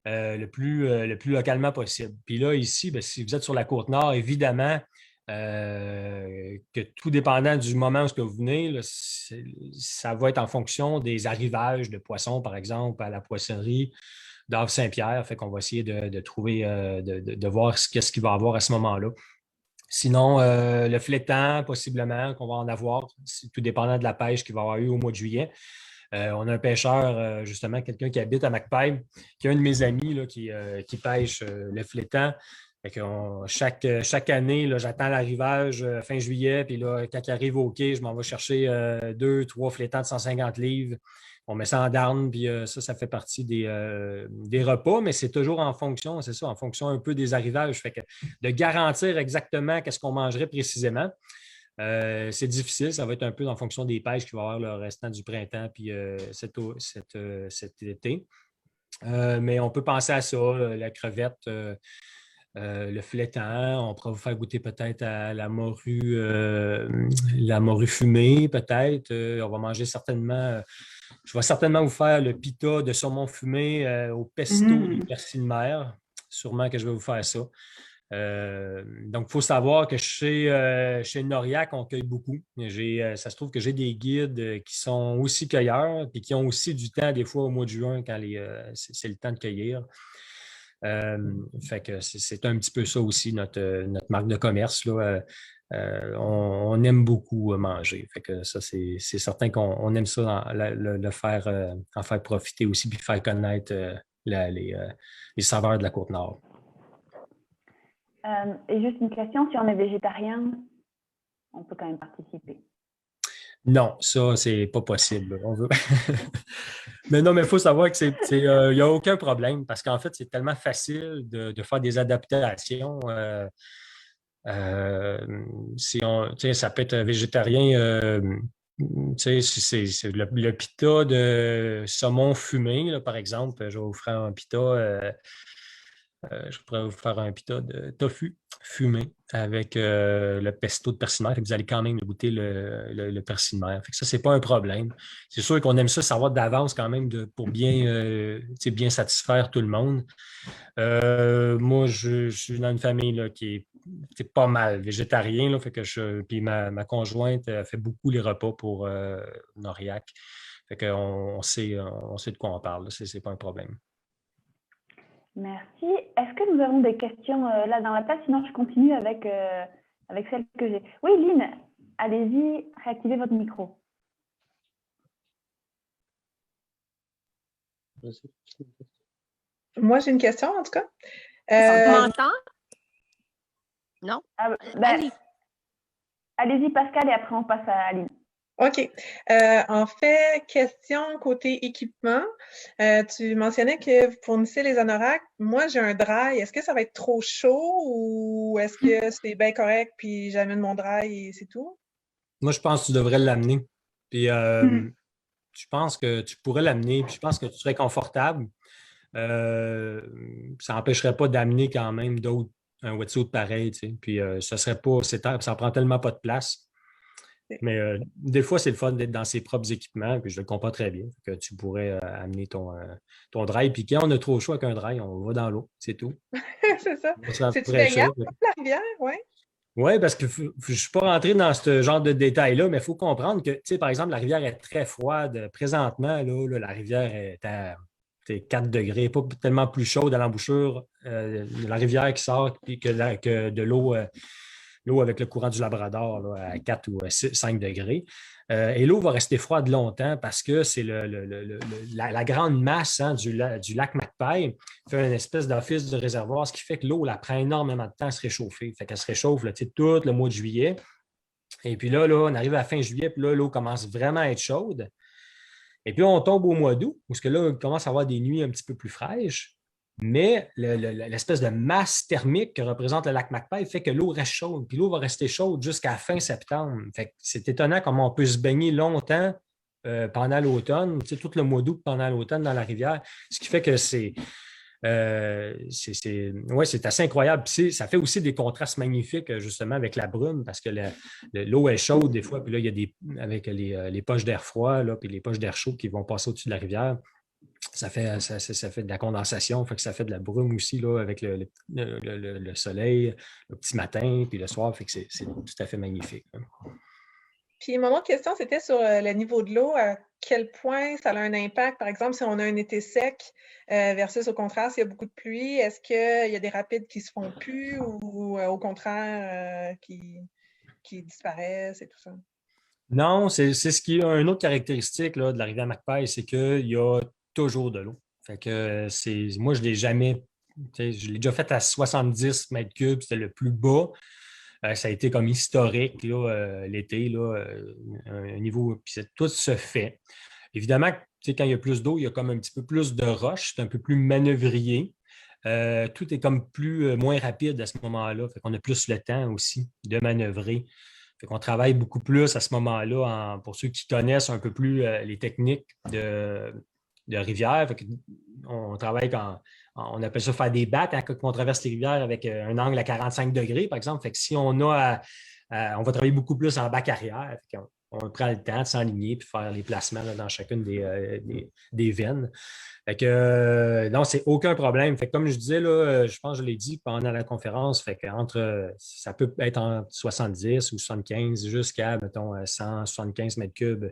le plus localement possible. Puis là, ici, si vous êtes sur la Côte-Nord, évidemment, que tout dépendant du moment où ce que vous venez, là, ça va être en fonction des arrivages de poissons, par exemple, à la poissonnerie d'Havre-Saint-Pierre. Fait qu'on va essayer de trouver, de voir qu'est-ce qu'il va y avoir à ce moment-là. Sinon, le flétan, possiblement, qu'on va en avoir, tout dépendant de la pêche qu'il va y avoir eu au mois de juillet. On a un pêcheur, justement, quelqu'un qui habite à Macpail, qui est un de mes amis là, qui pêche le flétan. Fait que chaque année, là, j'attends l'arrivage fin juillet, puis là, quand il arrive au quai, je m'en vais chercher 2-3 flétans de 150 livres. On met ça en darne, puis ça fait partie des repas, mais c'est toujours en fonction, c'est ça, en fonction un peu des arrivages. Fait que de garantir exactement qu'est-ce qu'on mangerait précisément, c'est difficile. Ça va être un peu en fonction des pêches qu'il va y avoir le restant du printemps puis cet été. Mais on peut penser à ça, la crevette, le flétan. On pourra vous faire goûter peut-être à la morue fumée, peut-être. On va manger certainement... je vais certainement vous faire le pita de saumon fumé au pesto de persil de mer. Sûrement que je vais vous faire ça. Donc, il faut savoir que chez Noriac, on cueille beaucoup. Ça se trouve que j'ai des guides qui sont aussi cueilleurs et qui ont aussi du temps, des fois au mois de juin, quand c'est le temps de cueillir. Fait que c'est un petit peu ça aussi, notre marque de commerce. Là. On aime beaucoup manger. Fait que ça, c'est certain qu'on aime ça, en faire profiter aussi, puis faire connaître les saveurs de la Côte-Nord. Et juste une question, si on est végétarien, on peut quand même participer. Non, ça, c'est pas possible. On veut... Mais non, mais il faut savoir que n'y a aucun problème parce qu'en fait, c'est tellement facile de faire des adaptations. Ça peut être végétarien. C'est le pita de saumon fumé, là, par exemple. Je vais vous faire un pita Je pourrais vous faire un pita de tofu fumé avec le pesto de persil de mer. Fait que vous allez quand même goûter le persil de mer. Fait que ça, c'est pas un problème. C'est sûr qu'on aime ça savoir d'avance quand même pour bien satisfaire tout le monde. Moi, je suis dans une famille là, qui est pas mal végétarien. Là, fait que puis ma conjointe fait beaucoup les repas pour Noriac. Fait qu'on on sait de quoi on parle. C'est pas un problème. Merci. Est-ce que nous avons des questions là dans la place? Sinon, je continue avec celles que j'ai. Oui, Lynn, allez-y, réactivez votre micro. Moi, j'ai une question, en tout cas. Tu m'entends? Non? Allez-y, Pascal, et après, on passe à Lynn. OK. En fait, question côté équipement. Tu mentionnais que vous fournissez les anoraks. Moi, j'ai un dry. Est-ce que ça va être trop chaud ou est-ce que c'est bien correct puis j'amène mon dry et c'est tout? Moi, je pense que tu devrais l'amener. Puis, je pense que tu pourrais l'amener. Puis, je pense que tu serais confortable. Ça n'empêcherait pas d'amener quand même un wetsuit pareil. Tu sais. Puis, ça serait pas. Ça prend tellement pas de place. Mais des fois, c'est le fun d'être dans ses propres équipements, puis je le comprends très bien, que tu pourrais amener ton dry. Puis quand on a trop chaud avec un dry, on va dans l'eau, c'est tout. C'est ça. C'est-tu très baignable, chaud. la rivière? Oui. Oui, parce que je ne suis pas rentré dans ce genre de détails-là, mais il faut comprendre que, tu sais, par exemple, la rivière est très froide. Présentement, là, la rivière est à 4 degrés, pas tellement plus chaude à l'embouchure. La rivière qui sort puis que de l'eau. L'eau avec le courant du Labrador là, à 4 ou 5 degrés. Et l'eau va rester froide longtemps parce que c'est la grande masse du lac McPay fait une espèce d'office de réservoir, ce qui fait que l'eau la prend énormément de temps à se réchauffer. Fait qu'elle se réchauffe là, tout le mois de juillet. Et puis là, on arrive à la fin juillet, puis là, l'eau commence vraiment à être chaude. Et puis on tombe au mois d'août, où là, il commence à avoir des nuits un petit peu plus fraîches. Mais l'espèce de masse thermique que représente le lac McPay fait que l'eau reste chaude. Puis l'eau va rester chaude jusqu'à fin septembre. Fait que c'est étonnant comment on peut se baigner longtemps pendant l'automne, tout le mois d'août pendant l'automne dans la rivière. Ce qui fait que c'est assez incroyable. Puis ça fait aussi des contrastes magnifiques, justement, avec la brume, parce que l'eau est chaude des fois. Puis là, il y a avec les poches d'air froid, là, puis les poches d'air chaud qui vont passer au-dessus de la rivière. Ça fait de la condensation, fait que ça fait de la brume aussi là, avec le soleil, le petit matin, puis le soir, fait que c'est tout à fait magnifique. Puis mon autre question, c'était sur le niveau de l'eau. À quel point ça a un impact? Par exemple, si on a un été sec versus au contraire, s'il y a beaucoup de pluie, est-ce qu'il y a des rapides qui se font plus ou au contraire qui disparaissent et tout ça? Non, c'est ce qui est une autre caractéristique là, de la rivière McPay, c'est qu'il y a toujours de l'eau. Fait que moi, je ne l'ai jamais. Je l'ai déjà fait à 70 mètres cubes, c'était le plus bas. Ça a été comme historique l'été, un niveau, puis tout se fait. Évidemment, quand il y a plus d'eau, il y a comme un petit peu plus de roches, c'est un peu plus manœuvrier. Tout est comme moins rapide à ce moment-là. Fait qu'on a plus le temps aussi de manœuvrer. Fait qu'on travaille beaucoup plus à ce moment-là, pour ceux qui connaissent un peu plus les techniques de rivière. On travaille on appelle ça faire des bacs quand on traverse les rivières avec un angle à 45 degrés, par exemple. Fait que si on va travailler beaucoup plus en bac arrière. On prend le temps de s'enligner et de faire les placements là, dans chacune des veines. Fait que non, c'est aucun problème. Fait que, comme je disais, là, je pense que je l'ai dit pendant la conférence, fait que ça peut être entre 70 ou 75 jusqu'à, mettons, 175 mètres cubes.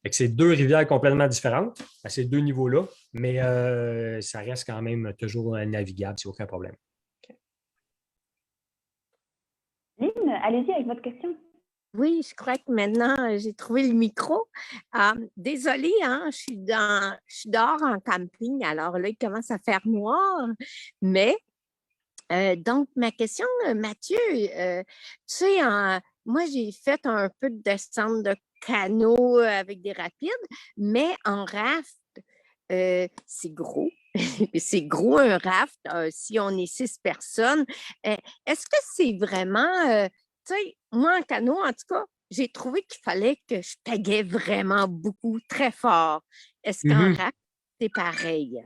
Fait que c'est deux rivières complètement différentes à ces deux niveaux-là, mais ça reste quand même toujours navigable, c'est aucun problème. Okay. Lynn, allez-y avec votre question. Oui, je crois que maintenant, j'ai trouvé le micro. Désolée, hein, je suis dehors en camping, alors là, il commence à faire noir. Mais, donc, ma question, Mathieu, tu sais, moi, j'ai fait un peu de descente de canot avec des rapides, mais en raft, c'est gros. C'est gros un raft, si on est 6 personnes. Est-ce que c'est vraiment... tu sais, moi, en canot, en tout cas, j'ai trouvé qu'il fallait que je pagais vraiment beaucoup, très fort. Est-ce qu'en raft, c'est pareil?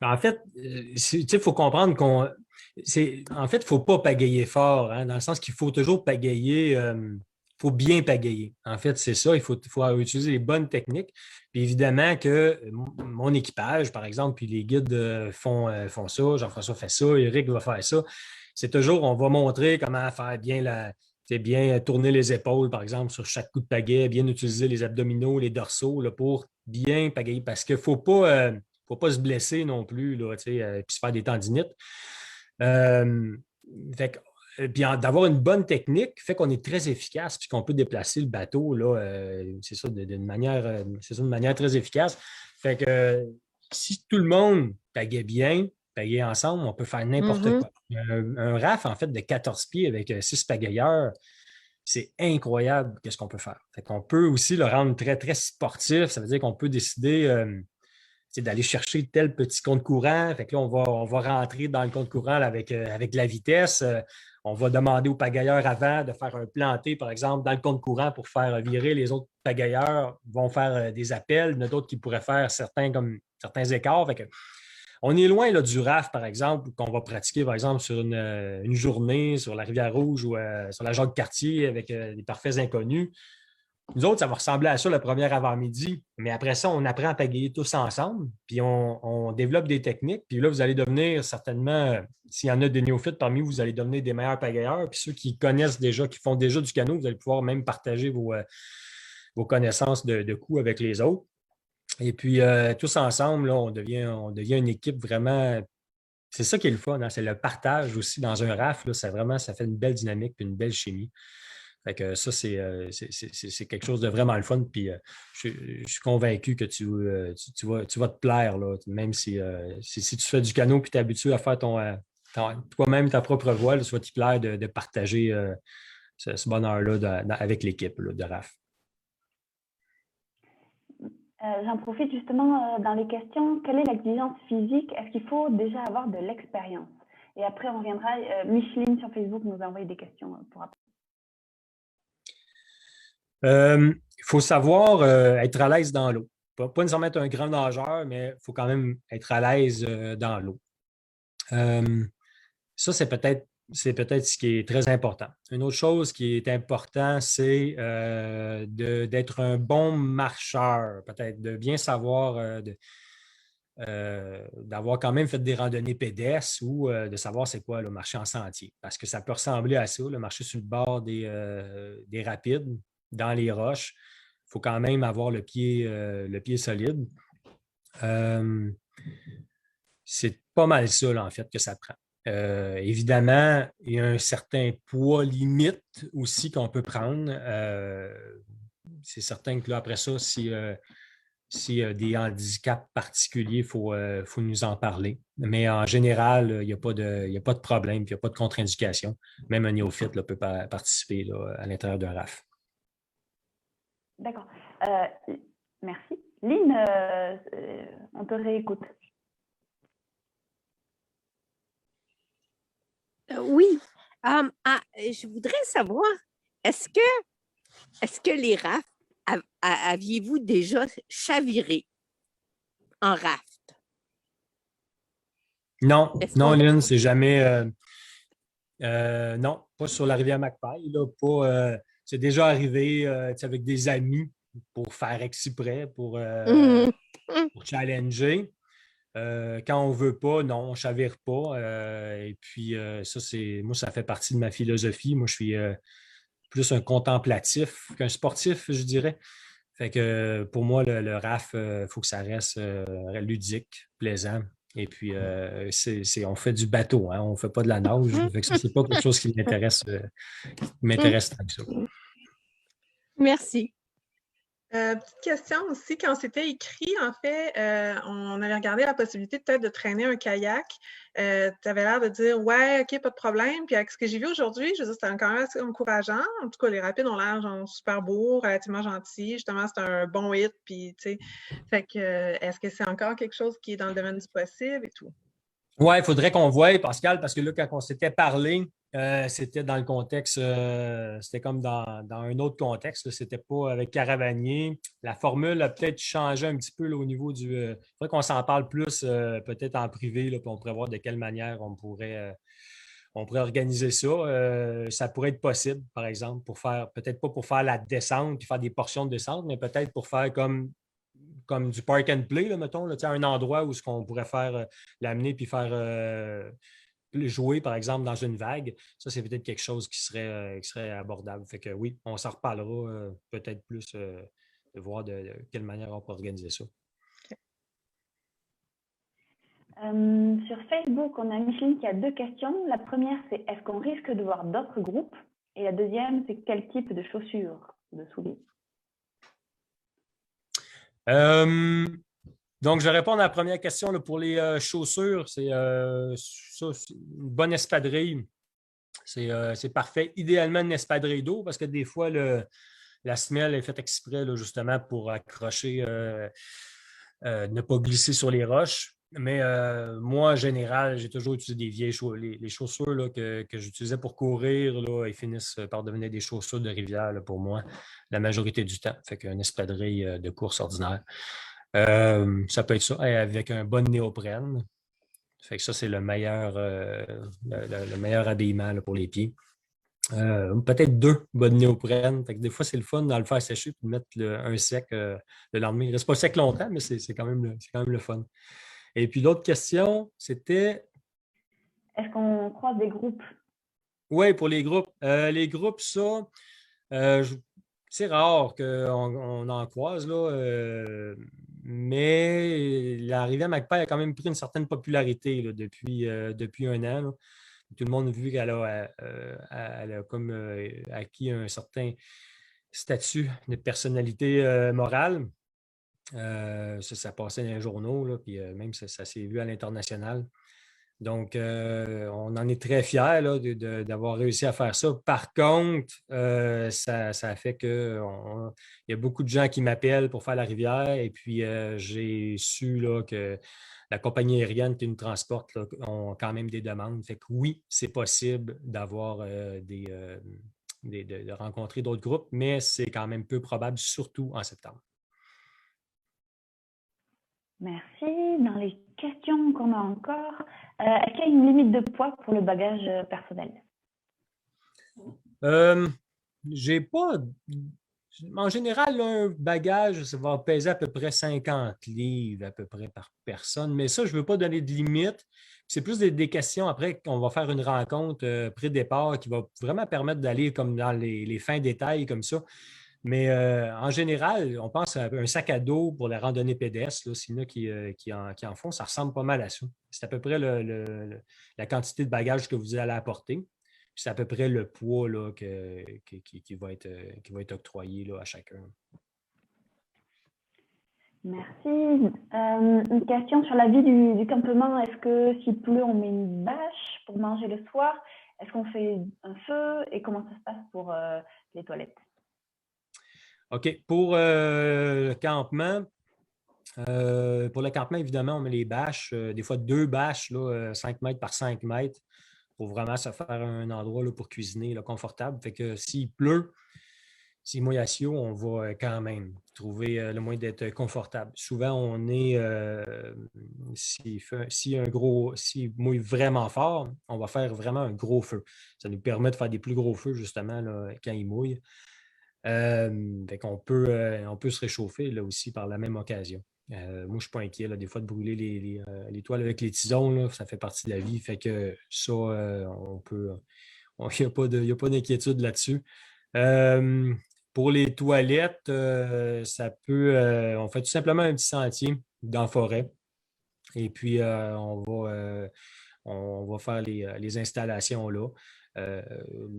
En fait, il faut comprendre qu'on. En fait, il ne faut pas pagayer fort, hein, dans le sens qu'il faut toujours pagayer. Il faut bien pagayer. En fait, c'est ça. Il faut utiliser les bonnes techniques. Puis évidemment que mon équipage, par exemple, puis les guides font ça, Jean-François fait ça, Éric va faire ça. C'est toujours, on va montrer comment faire bien tourner les épaules, par exemple, sur chaque coup de pagaie, bien utiliser les abdominaux, les dorsaux là, pour bien pagayer. Parce qu'il ne faut pas se blesser non plus, là, puis se faire des tendinites. Fait que puis d'avoir une bonne technique fait qu'on est très efficace puis qu'on peut déplacer le bateau, là, c'est ça, d'une manière très efficace. Fait que si tout le monde pagaie bien, pagaie ensemble, on peut faire n'importe quoi. Un RAF, en fait, de 14 pieds avec 6 pagayeurs, c'est incroyable qu'est-ce qu'on peut faire. Fait qu'on peut aussi le rendre très, très sportif. Ça veut dire qu'on peut décider d'aller chercher tel petit compte courant. Fait que là, on va rentrer dans le compte courant là, avec de la vitesse. On va demander aux pagayeurs avant de faire un planté, par exemple, dans le compte courant pour faire virer. Les autres pagayeurs vont faire des appels. Il y en a d'autres qui pourraient faire certains écarts. Fait que, on est loin là, du RAF, par exemple, qu'on va pratiquer, par exemple, sur une journée sur la Rivière-Rouge ou sur la Jacques-Cartier avec des parfaits inconnus. Nous autres, ça va ressembler à ça le premier avant-midi, mais après ça, on apprend à pagayer tous ensemble, puis on développe des techniques, puis là, vous allez devenir certainement, s'il y en a des néophytes parmi vous, vous allez devenir des meilleurs pagayeurs, puis ceux qui connaissent déjà, qui font déjà du canot, vous allez pouvoir même partager vos connaissances de coups avec les autres. Et puis, tous ensemble, là, on devient une équipe vraiment. C'est ça qui est le fun, hein, c'est le partage aussi dans un RAF. Là, ça fait une belle dynamique et une belle chimie. Fait que ça, c'est quelque chose de vraiment le fun. Puis je suis convaincu que tu vas te plaire, là, même si tu fais du canot et tu es habitué à faire toi-même ta propre voile, tu vas t'y plaire de partager ce bonheur-là avec l'équipe de RAF. J'en profite justement dans les questions. Quelle est l'exigence physique? Est-ce qu'il faut déjà avoir de l'expérience? Et après, on reviendra. Micheline sur Facebook nous a envoyé des questions pour après. Il faut savoir être à l'aise dans l'eau. Pas nécessairement être un grand nageur, mais il faut quand même être à l'aise dans l'eau. Ça, c'est peut-être ce qui est très important. Une autre chose qui est importante, c'est d'être un bon marcheur, peut-être de bien savoir, d'avoir quand même fait des randonnées pédestres ou de savoir c'est quoi le marcher en sentier. Parce que ça peut ressembler à ça, le marcher sur le bord des rapides, dans les roches. Il faut quand même avoir le pied solide. C'est pas mal ça, là, en fait, que ça prend. Évidemment, il y a un certain poids limite aussi qu'on peut prendre. C'est certain que là, après ça, s'il y a des handicaps particuliers, il faut nous en parler. Mais en général, il n'y a pas de problème, il n'y a pas de contre-indication. Même un néophyte là, peut participer là, à l'intérieur d'un RAF. D'accord. Merci. Lynn, on te réécoute. Oui. Je voudrais savoir, est-ce que les rafts, aviez-vous déjà chaviré en raft? Non, Lynn, c'est jamais. Non, pas sur la rivière Macpail. C'est déjà arrivé avec des amis pour faire exprès, pour challenger. Quand on ne veut pas, non, on ne chavire pas. Et puis, moi, ça fait partie de ma philosophie. Moi, je suis plus un contemplatif qu'un sportif, je dirais. Fait que pour moi, le RAF, il faut que ça reste ludique, plaisant. Et puis, on fait du bateau, hein, on ne fait pas de la nage. Fait que ça, c'est pas quelque chose qui m'intéresse tant que ça. Merci. Petite question aussi, quand c'était écrit, en fait, on avait regardé la possibilité peut-être de traîner un kayak. Tu avais l'air de dire « Ouais, OK, pas de problème ». Puis avec ce que j'ai vu aujourd'hui, je veux dire, c'était quand même assez encourageant. En tout cas, les rapides ont l'air super beaux, relativement gentils. Justement, c'est un bon hit. Puis, tu sais, fait que est-ce que c'est encore quelque chose qui est dans le domaine du possible et tout? Oui, il faudrait qu'on voie, Pascal, parce que là, quand on s'était parlé, C'était dans le contexte, c'était comme dans un autre contexte. C'était pas avec Caravanier. La formule a peut-être changé un petit peu là, au niveau du. Il faudrait qu'on s'en parle plus peut-être en privé, là, puis on pourrait voir de quelle manière on pourrait organiser ça. Ça pourrait être possible, par exemple, pour faire, peut-être pas pour faire la descente puis faire des portions de descente, mais peut-être pour faire comme du park and play, là, mettons, là, un endroit où on pourrait faire l'amener puis faire jouer, par exemple, dans une vague. Ça, c'est peut-être quelque chose qui serait abordable. Fait que oui, on s'en reparlera peut-être plus de voir de quelle manière on peut organiser ça. Sur Facebook, on a Micheline qui a 2 questions. La première, c'est est-ce qu'on risque de voir d'autres groupes? Et la deuxième, c'est quel type de chaussures, de souliers? Donc, je vais répondre à la première question là, pour les chaussures. C'est une bonne espadrille. C'est parfait. Idéalement, une espadrille d'eau parce que des fois, la semelle est faite exprès là, justement pour accrocher, ne pas glisser sur les roches. Mais moi, en général, j'ai toujours utilisé des vieilles chaussures. Les chaussures là, que j'utilisais pour courir, là, ils finissent par devenir des chaussures de rivière là, pour moi, la majorité du temps. Fait qu'une espadrille de course ordinaire. Ça peut être ça, avec un bon néoprène. Fait que ça, c'est le meilleur habillement là, pour les pieds. Peut-être 2 bonnes néoprènes. Fait que des fois, c'est le fun de le faire sécher et de mettre un sec le lendemain. Il ne reste pas sec longtemps, mais c'est quand même le fun. Et puis l'autre question, c'était. Est-ce qu'on croise des groupes? Oui, pour les groupes. Les groupes, ça, c'est rare qu'on en croise, là. Mais la rivière Magpie a quand même pris une certaine popularité là, depuis un an. Là. Tout le monde a vu qu'elle a comme acquis un certain statut de personnalité morale. Ça passait dans les journaux, là, puis même ça s'est vu à l'international. Donc, on en est très fiers là, d'avoir réussi à faire ça. Par contre, ça a fait qu'il y a beaucoup de gens qui m'appellent pour faire la rivière. Et puis, j'ai su là, que la compagnie aérienne qui nous transporte là, ont quand même des demandes. Fait que oui, c'est possible d'avoir de rencontrer d'autres groupes, mais c'est quand même peu probable, surtout en septembre. Merci. Dans les questions qu'on a encore, est-ce qu'il y a une limite de poids pour le bagage personnel? J'ai pas. En général, un bagage, ça va peser à peu près 50 livres à peu près par personne. Mais ça, je ne veux pas donner de limite. C'est plus des questions après qu'on va faire une rencontre pré-départ qui va vraiment permettre d'aller comme dans les fins détails comme ça. Mais en général, on pense à un sac à dos pour la randonnée pédestre. S'il y en a qui en font, ça ressemble pas mal à ça. C'est à peu près la quantité de bagages que vous allez apporter. Puis c'est à peu près le poids là, qui va être octroyé là, à chacun. Merci. Une question sur la vie du campement. Est-ce que s'il pleut, on met une bâche pour manger le soir? Est-ce qu'on fait un feu? Et comment ça se passe pour les toilettes? OK. Pour le campement, évidemment, on met les bâches, des fois 2 bâches, là, 5 mètres par 5 mètres, pour vraiment se faire un endroit là, pour cuisiner là, confortable. Fait que s'il pleut, s'il mouille à Sio, on va quand même trouver le moyen d'être confortable. Souvent, on est, s'il mouille vraiment fort, on va faire vraiment un gros feu. Ça nous permet de faire des plus gros feux, justement, là, quand il mouille. Fait qu'on on peut se réchauffer là aussi par la même occasion. Moi, je ne suis pas inquiet là, des fois de brûler les toiles avec les tisons, là, ça fait partie de la vie. Fait que ça, on peut. Il n'y a pas d'inquiétude là-dessus. Pour les toilettes, on fait tout simplement un petit sentier dans la forêt. Et puis, on va faire les installations là.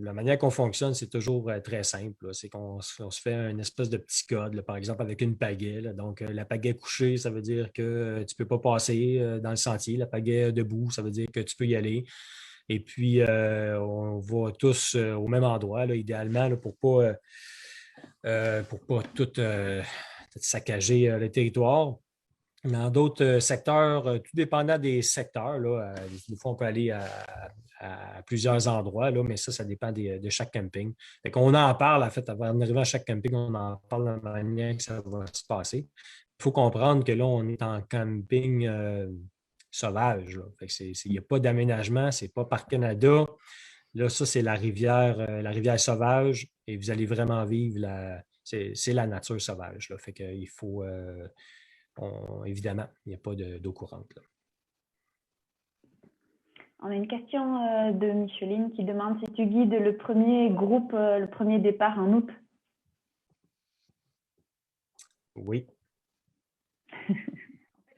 La manière qu'on fonctionne, c'est toujours très simple. C'est qu'on se fait une espèce de petit code, là, par exemple avec une pagaie. Là. Donc, la pagaie couchée, ça veut dire que tu ne peux pas passer dans le sentier. La pagaie debout, ça veut dire que tu peux y aller. Et puis, on va tous au même endroit, là, idéalement, là, pour ne pas tout saccager le territoire. Dans d'autres secteurs, tout dépendant des secteurs, là, des fois, on peut aller à plusieurs endroits, là, mais ça dépend de chaque camping. Fait qu'on en parle, en fait, avant d'arriver à chaque camping, on en parle de la manière que ça va se passer. Il faut comprendre que là, on est en camping sauvage. Là. Fait que il n'y a pas d'aménagement, c'est pas par Canada. Là, ça, c'est la rivière sauvage, et vous allez vraiment vivre c'est la nature sauvage. Là. Fait qu'il faut. Évidemment, il n'y a pas d'eau courante. Là. On a une question de Micheline qui demande si tu guides le premier groupe, le premier départ en août. Oui.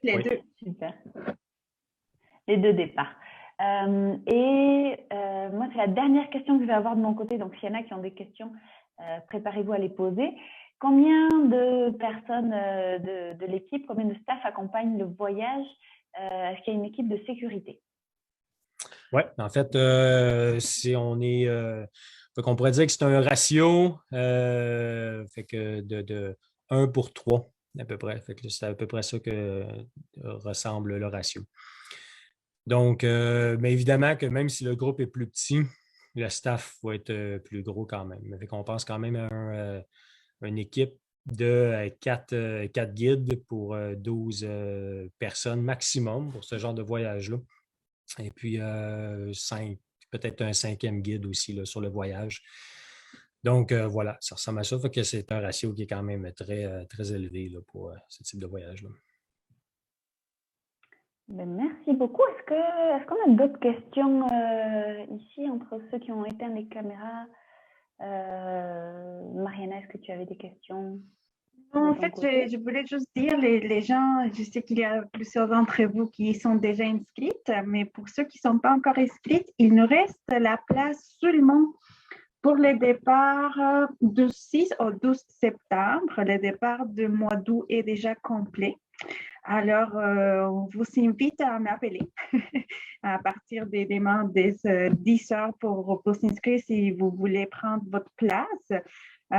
Les Oui. deux. Super. Les deux départs. Moi, c'est la dernière question que je vais avoir de mon côté. Donc, s'il y en a qui ont des questions, préparez-vous à les poser. Combien de personnes de l'équipe, combien de staff accompagnent le voyage? Est-ce qu'il y a une équipe de sécurité? Oui, en fait, on pourrait dire que c'est un ratio fait que de 1 pour 3 à peu près. Fait que c'est à peu près ça que ressemble le ratio. Donc, mais évidemment que même si le groupe est plus petit, le staff va être plus gros quand même. Fait qu'on pense quand même à une équipe de 4 guides pour 12 personnes maximum pour ce genre de voyage-là. Et puis, peut-être un 5e guide aussi là, sur le voyage. Donc, voilà, ça ressemble à ça. Fait que c'est un ratio qui est quand même très, très élevé là, pour ce type de voyage-là. Merci beaucoup. Est-ce qu'on a d'autres questions ici entre ceux qui ont éteint les caméras? Mariana, est-ce que tu avais des questions? En fait, je voulais juste dire, les gens, je sais qu'il y a plusieurs d'entre vous qui sont déjà inscrites, mais pour ceux qui ne sont pas encore inscrites, il nous reste la place seulement pour le départ du 6 au 12 septembre. Le départ du mois d'août est déjà complet. Alors, on vous invite à m'appeler à partir des demandes des 10 heures pour vous inscrire si vous voulez prendre votre place.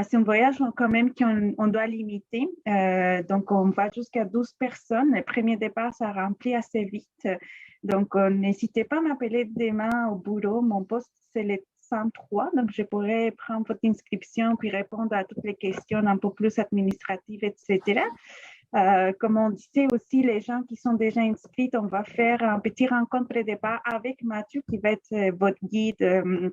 C'est un voyage quand même qu'on doit limiter. Donc, on va jusqu'à 12 personnes. Le premier départ, ça remplit assez vite. Donc, n'hésitez pas à m'appeler demain au bureau. Mon poste, c'est le 103. Donc, je pourrais prendre votre inscription puis répondre à toutes les questions un peu plus administratives, etc. Comme on disait aussi, les gens qui sont déjà inscrits, on va faire un petit rencontre de départ avec Mathieu, qui va être votre guide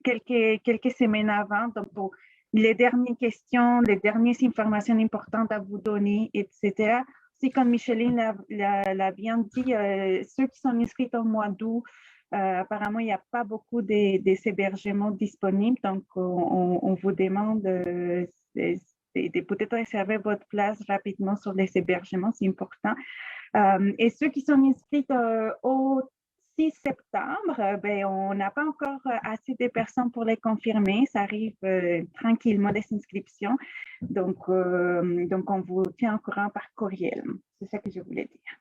quelques semaines avant. Donc, pour les dernières questions, les dernières informations importantes à vous donner, etc. Si, comme Micheline l'a bien dit, ceux qui sont inscrits au mois d'août, apparemment, il n'y a pas beaucoup d'hébergements disponibles. Donc, on vous demande de peut-être réserver votre place rapidement sur les hébergements, c'est important. Et ceux qui sont inscrits au 6 septembre, on n'a pas encore assez de personnes pour les confirmer. Ça arrive tranquillement, les inscriptions. Donc, on vous tient au courant par courriel. C'est ça que je voulais dire.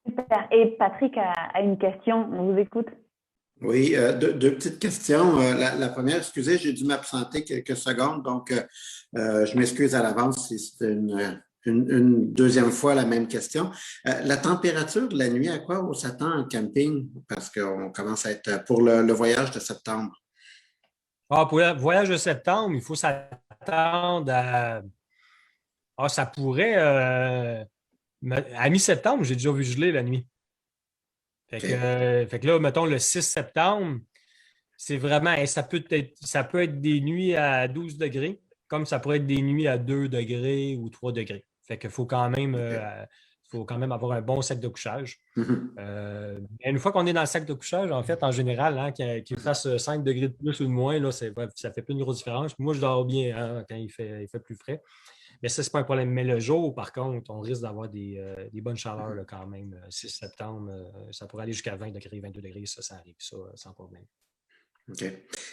Super. Et Patrick a une question. On vous écoute. Oui, deux petites questions. La première, excusez, j'ai dû m'absenter quelques secondes, donc je m'excuse à l'avance si c'est une deuxième fois la même question. La température de la nuit, à quoi on s'attend en camping? Parce qu'on commence à être pour le voyage de septembre. Pour le voyage de septembre, il faut s'attendre à... ça pourrait... à mi-septembre, j'ai déjà vu geler la nuit. Fait que là, mettons, le 6 septembre, c'est vraiment... ça peut être des nuits à 12 degrés, comme ça pourrait être des nuits à 2 degrés ou 3 degrés. Fait qu'il faut quand même avoir un bon sac de couchage. Une fois qu'on est dans le sac de couchage, en fait, en général, hein, qu'il fasse 5 degrés de plus ou de moins, là, ça ne fait plus une grosse différence. Moi, je dors bien quand il fait plus frais. Mais ça, ce n'est pas un problème. Mais le jour, par contre, on risque d'avoir des bonnes chaleurs là, quand même. 6 septembre, ça pourrait aller jusqu'à 20 degrés, 22 degrés, ça arrive, ça, sans problème. OK.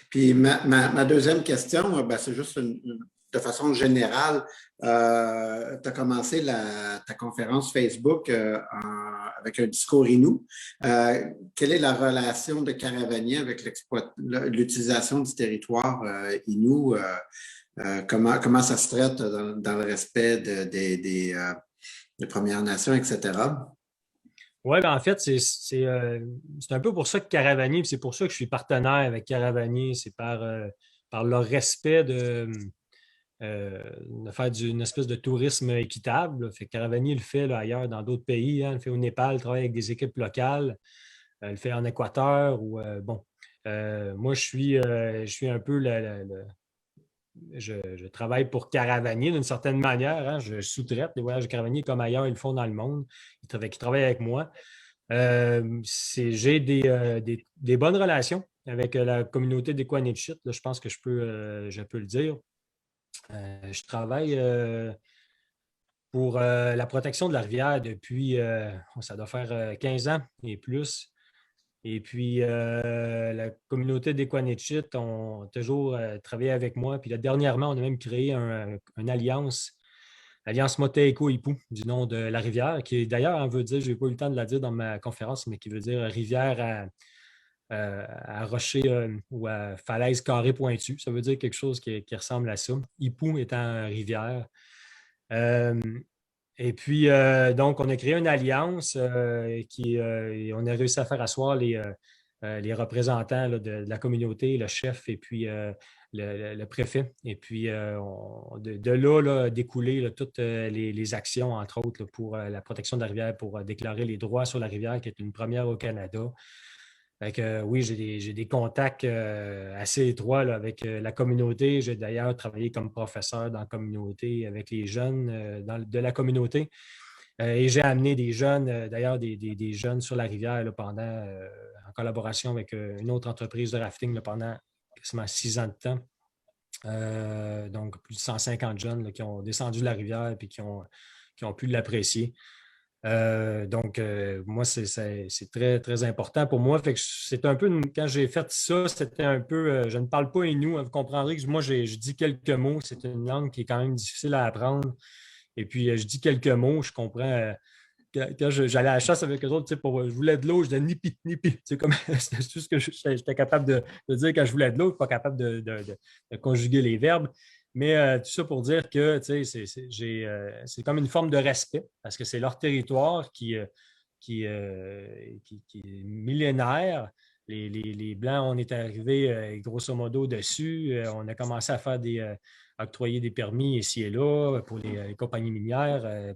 Puis ma deuxième question, c'est juste de façon générale. Tu as commencé ta conférence Facebook avec un discours Innu. Quelle est la relation de Caravanier avec l'utilisation du territoire Innu? Comment ça se traite dans le respect les Premières Nations, etc. Oui, ben en fait, c'est un peu pour ça que Caravanier, puis c'est pour ça que je suis partenaire avec Caravanier, c'est par leur respect de faire une espèce de tourisme équitable. Fait que Caravanier le fait là, ailleurs, dans d'autres pays. Hein. Il le fait au Népal, il travaille avec des équipes locales. Il le fait en Équateur. Moi, je suis un peu je travaille pour Caravanier d'une certaine manière. Hein. Je sous-traite les voyages de Caravanier comme ailleurs, ils le font dans le monde. Ils travaillent avec moi. J'ai des bonnes relations avec la communauté d'Equanichit. Je pense que je peux le dire. Je travaille pour la protection de la rivière depuis, ça doit faire 15 ans et plus. Et puis, la communauté d'Equanichit ont toujours travaillé avec moi. Puis là, dernièrement, on a même créé une alliance, l'Alliance Moteeko-Ipu, du nom de la rivière, qui d'ailleurs, on veut dire, je n'ai pas eu le temps de la dire dans ma conférence, mais qui veut dire rivière à rocher ou à falaise carrée pointue. Ça veut dire quelque chose qui ressemble à ça. Ipu étant rivière. Et puis, donc, on a créé une alliance et on a réussi à faire asseoir les représentants là, de la communauté, le chef et puis le préfet. Et puis, de là, a découlé là, toutes les actions, entre autres, là, pour la protection de la rivière, pour déclarer les droits sur la rivière, qui est une première au Canada. Oui, j'ai des contacts assez étroits là, avec la communauté. J'ai d'ailleurs travaillé comme professeur dans la communauté avec les jeunes de la communauté. Et j'ai amené des jeunes, d'ailleurs des jeunes sur la rivière là, en collaboration avec une autre entreprise de rafting là, pendant quasiment 6 ans de temps. Donc, plus de 150 jeunes là, qui ont descendu la rivière et qui ont pu l'apprécier. Moi, c'est très, très important pour moi. Fait que c'est un peu, quand j'ai fait ça, c'était un peu, je ne parle pas Innu. Vous comprendrez que moi, je dis quelques mots. C'est une langue qui est quand même difficile à apprendre. Et puis, je dis quelques mots, je comprends. Quand j'allais à la chasse avec eux autres, je voulais de l'eau, je disais nipi, nipi. C'est tout ce que j'étais capable de dire quand je voulais de l'eau, je ne suis pas capable de conjuguer les verbes. Mais tout ça pour dire que c'est comme une forme de respect parce que c'est leur territoire qui est millénaire. Les Blancs, on est arrivé grosso modo dessus. On a commencé à faire octroyer des permis ici et là pour les compagnies minières.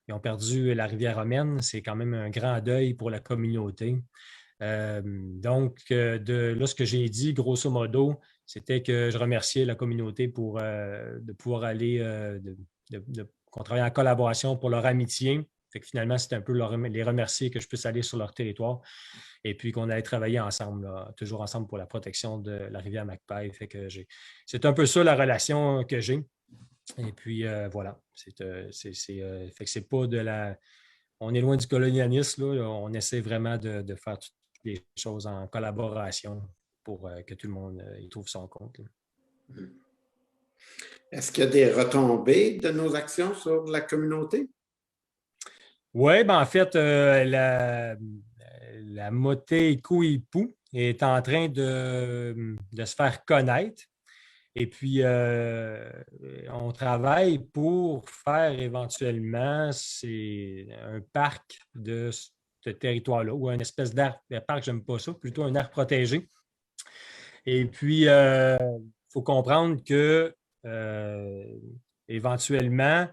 Ils ont perdu la rivière romaine. C'est quand même un grand deuil pour la communauté. Là, ce que j'ai dit, grosso modo, c'était que je remerciais la communauté de pouvoir aller, qu'on travaille en collaboration pour leur amitié. Fait que finalement, c'est un peu les remercier que je puisse aller sur leur territoire et puis qu'on allait travailler ensemble, là, toujours ensemble pour la protection de la rivière Macpail. Fait que c'est un peu ça la relation que j'ai. Et puis, voilà. Fait que c'est pas de la... On est loin du colonialisme, là. On essaie vraiment de faire toutes les choses en collaboration pour que tout le monde y trouve son compte. Là. Est-ce qu'il y a des retombées de nos actions sur la communauté? Oui, ben en fait, la Moteeko-Ipu est en train de se faire connaître. Et puis, on travaille pour faire éventuellement un parc de ce territoire-là, ou une espèce d'aire, parc, j'aime pas ça, plutôt un aire protégé. Et puis, il faut comprendre que éventuellement,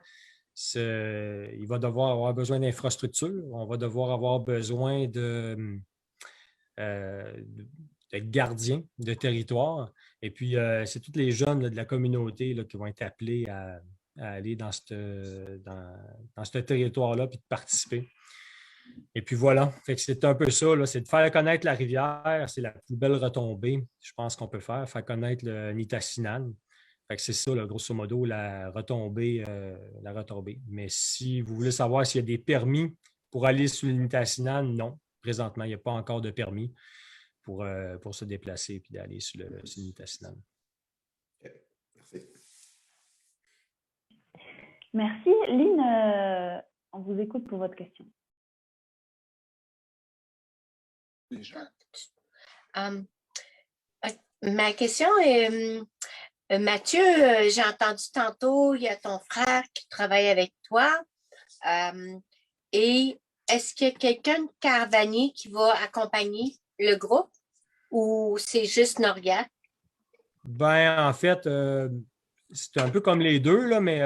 il va devoir avoir besoin d'infrastructures, on va devoir avoir besoin de gardiens de territoire. Et puis, c'est tous les jeunes là, de la communauté là, qui vont être appelés à aller dans ce territoire-là puis de participer. Et puis voilà, fait que c'est un peu ça, là, c'est de faire connaître la rivière, c'est la plus belle retombée, je pense qu'on peut faire connaître le Nitassinan. Fait que c'est ça, là, grosso modo, la retombée. Mais si vous voulez savoir s'il y a des permis pour aller sur le Nitassinan, non. Présentement, il n'y a pas encore de permis pour se déplacer et d'aller sur le Nitassinan. Merci. Merci. Lynn, on vous écoute pour votre question. Ma question est, Mathieu, j'ai entendu tantôt, il y a ton frère qui travaille avec toi. Et est-ce qu'il y a quelqu'un de caravanier qui va accompagner le groupe ou c'est juste Noria? Ben, en fait, c'est un peu comme les deux, là, mais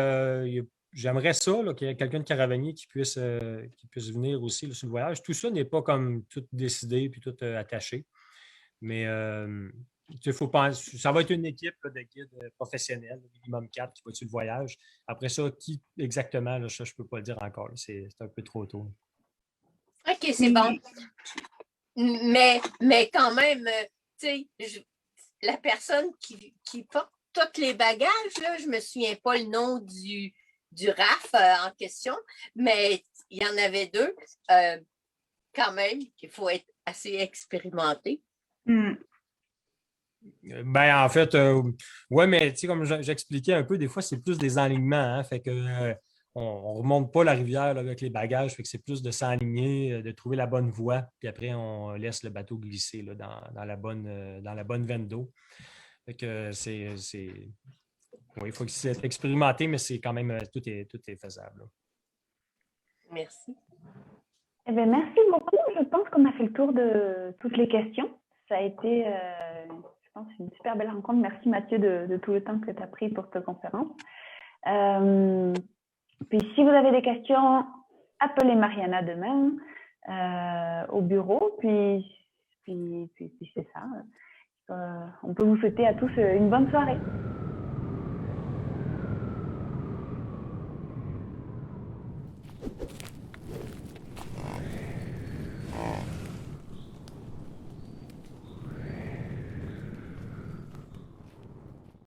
j'aimerais ça, là, qu'il y ait quelqu'un de caravanier qui puisse venir aussi là, sur le voyage. Tout ça n'est pas comme tout décidé puis tout attaché. Mais faut penser, ça va être une équipe là, de guides professionnels, minimum 4 qui va sur le voyage. Après ça, qui exactement, là, ça, je ne peux pas le dire encore. C'est un peu trop tôt. OK, c'est bon. Mais quand même, tu sais, la personne qui porte tous les bagages, là, je ne me souviens pas le nom du RAF en question, mais il y en avait deux. Quand même, il faut être assez expérimenté. Ben, en fait, ouais, mais tu sais, comme j'expliquais un peu, des fois, c'est plus des enlignements. Hein, fait que on remonte pas la rivière là, avec les bagages, fait que c'est plus de s'enligner, de trouver la bonne voie, puis après, on laisse le bateau glisser là, dans la bonne veine d'eau. Fait que oui, il faut être expérimenté, mais c'est quand même, tout est faisable. Là. Merci. Eh bien, merci beaucoup. Je pense qu'on a fait le tour de toutes les questions. Ça a été, je pense, une super belle rencontre. Merci Mathieu de tout le temps que tu as pris pour cette conférence. Puis si vous avez des questions, appelez Mariana demain au bureau. Puis c'est ça. On peut vous souhaiter à tous une bonne soirée.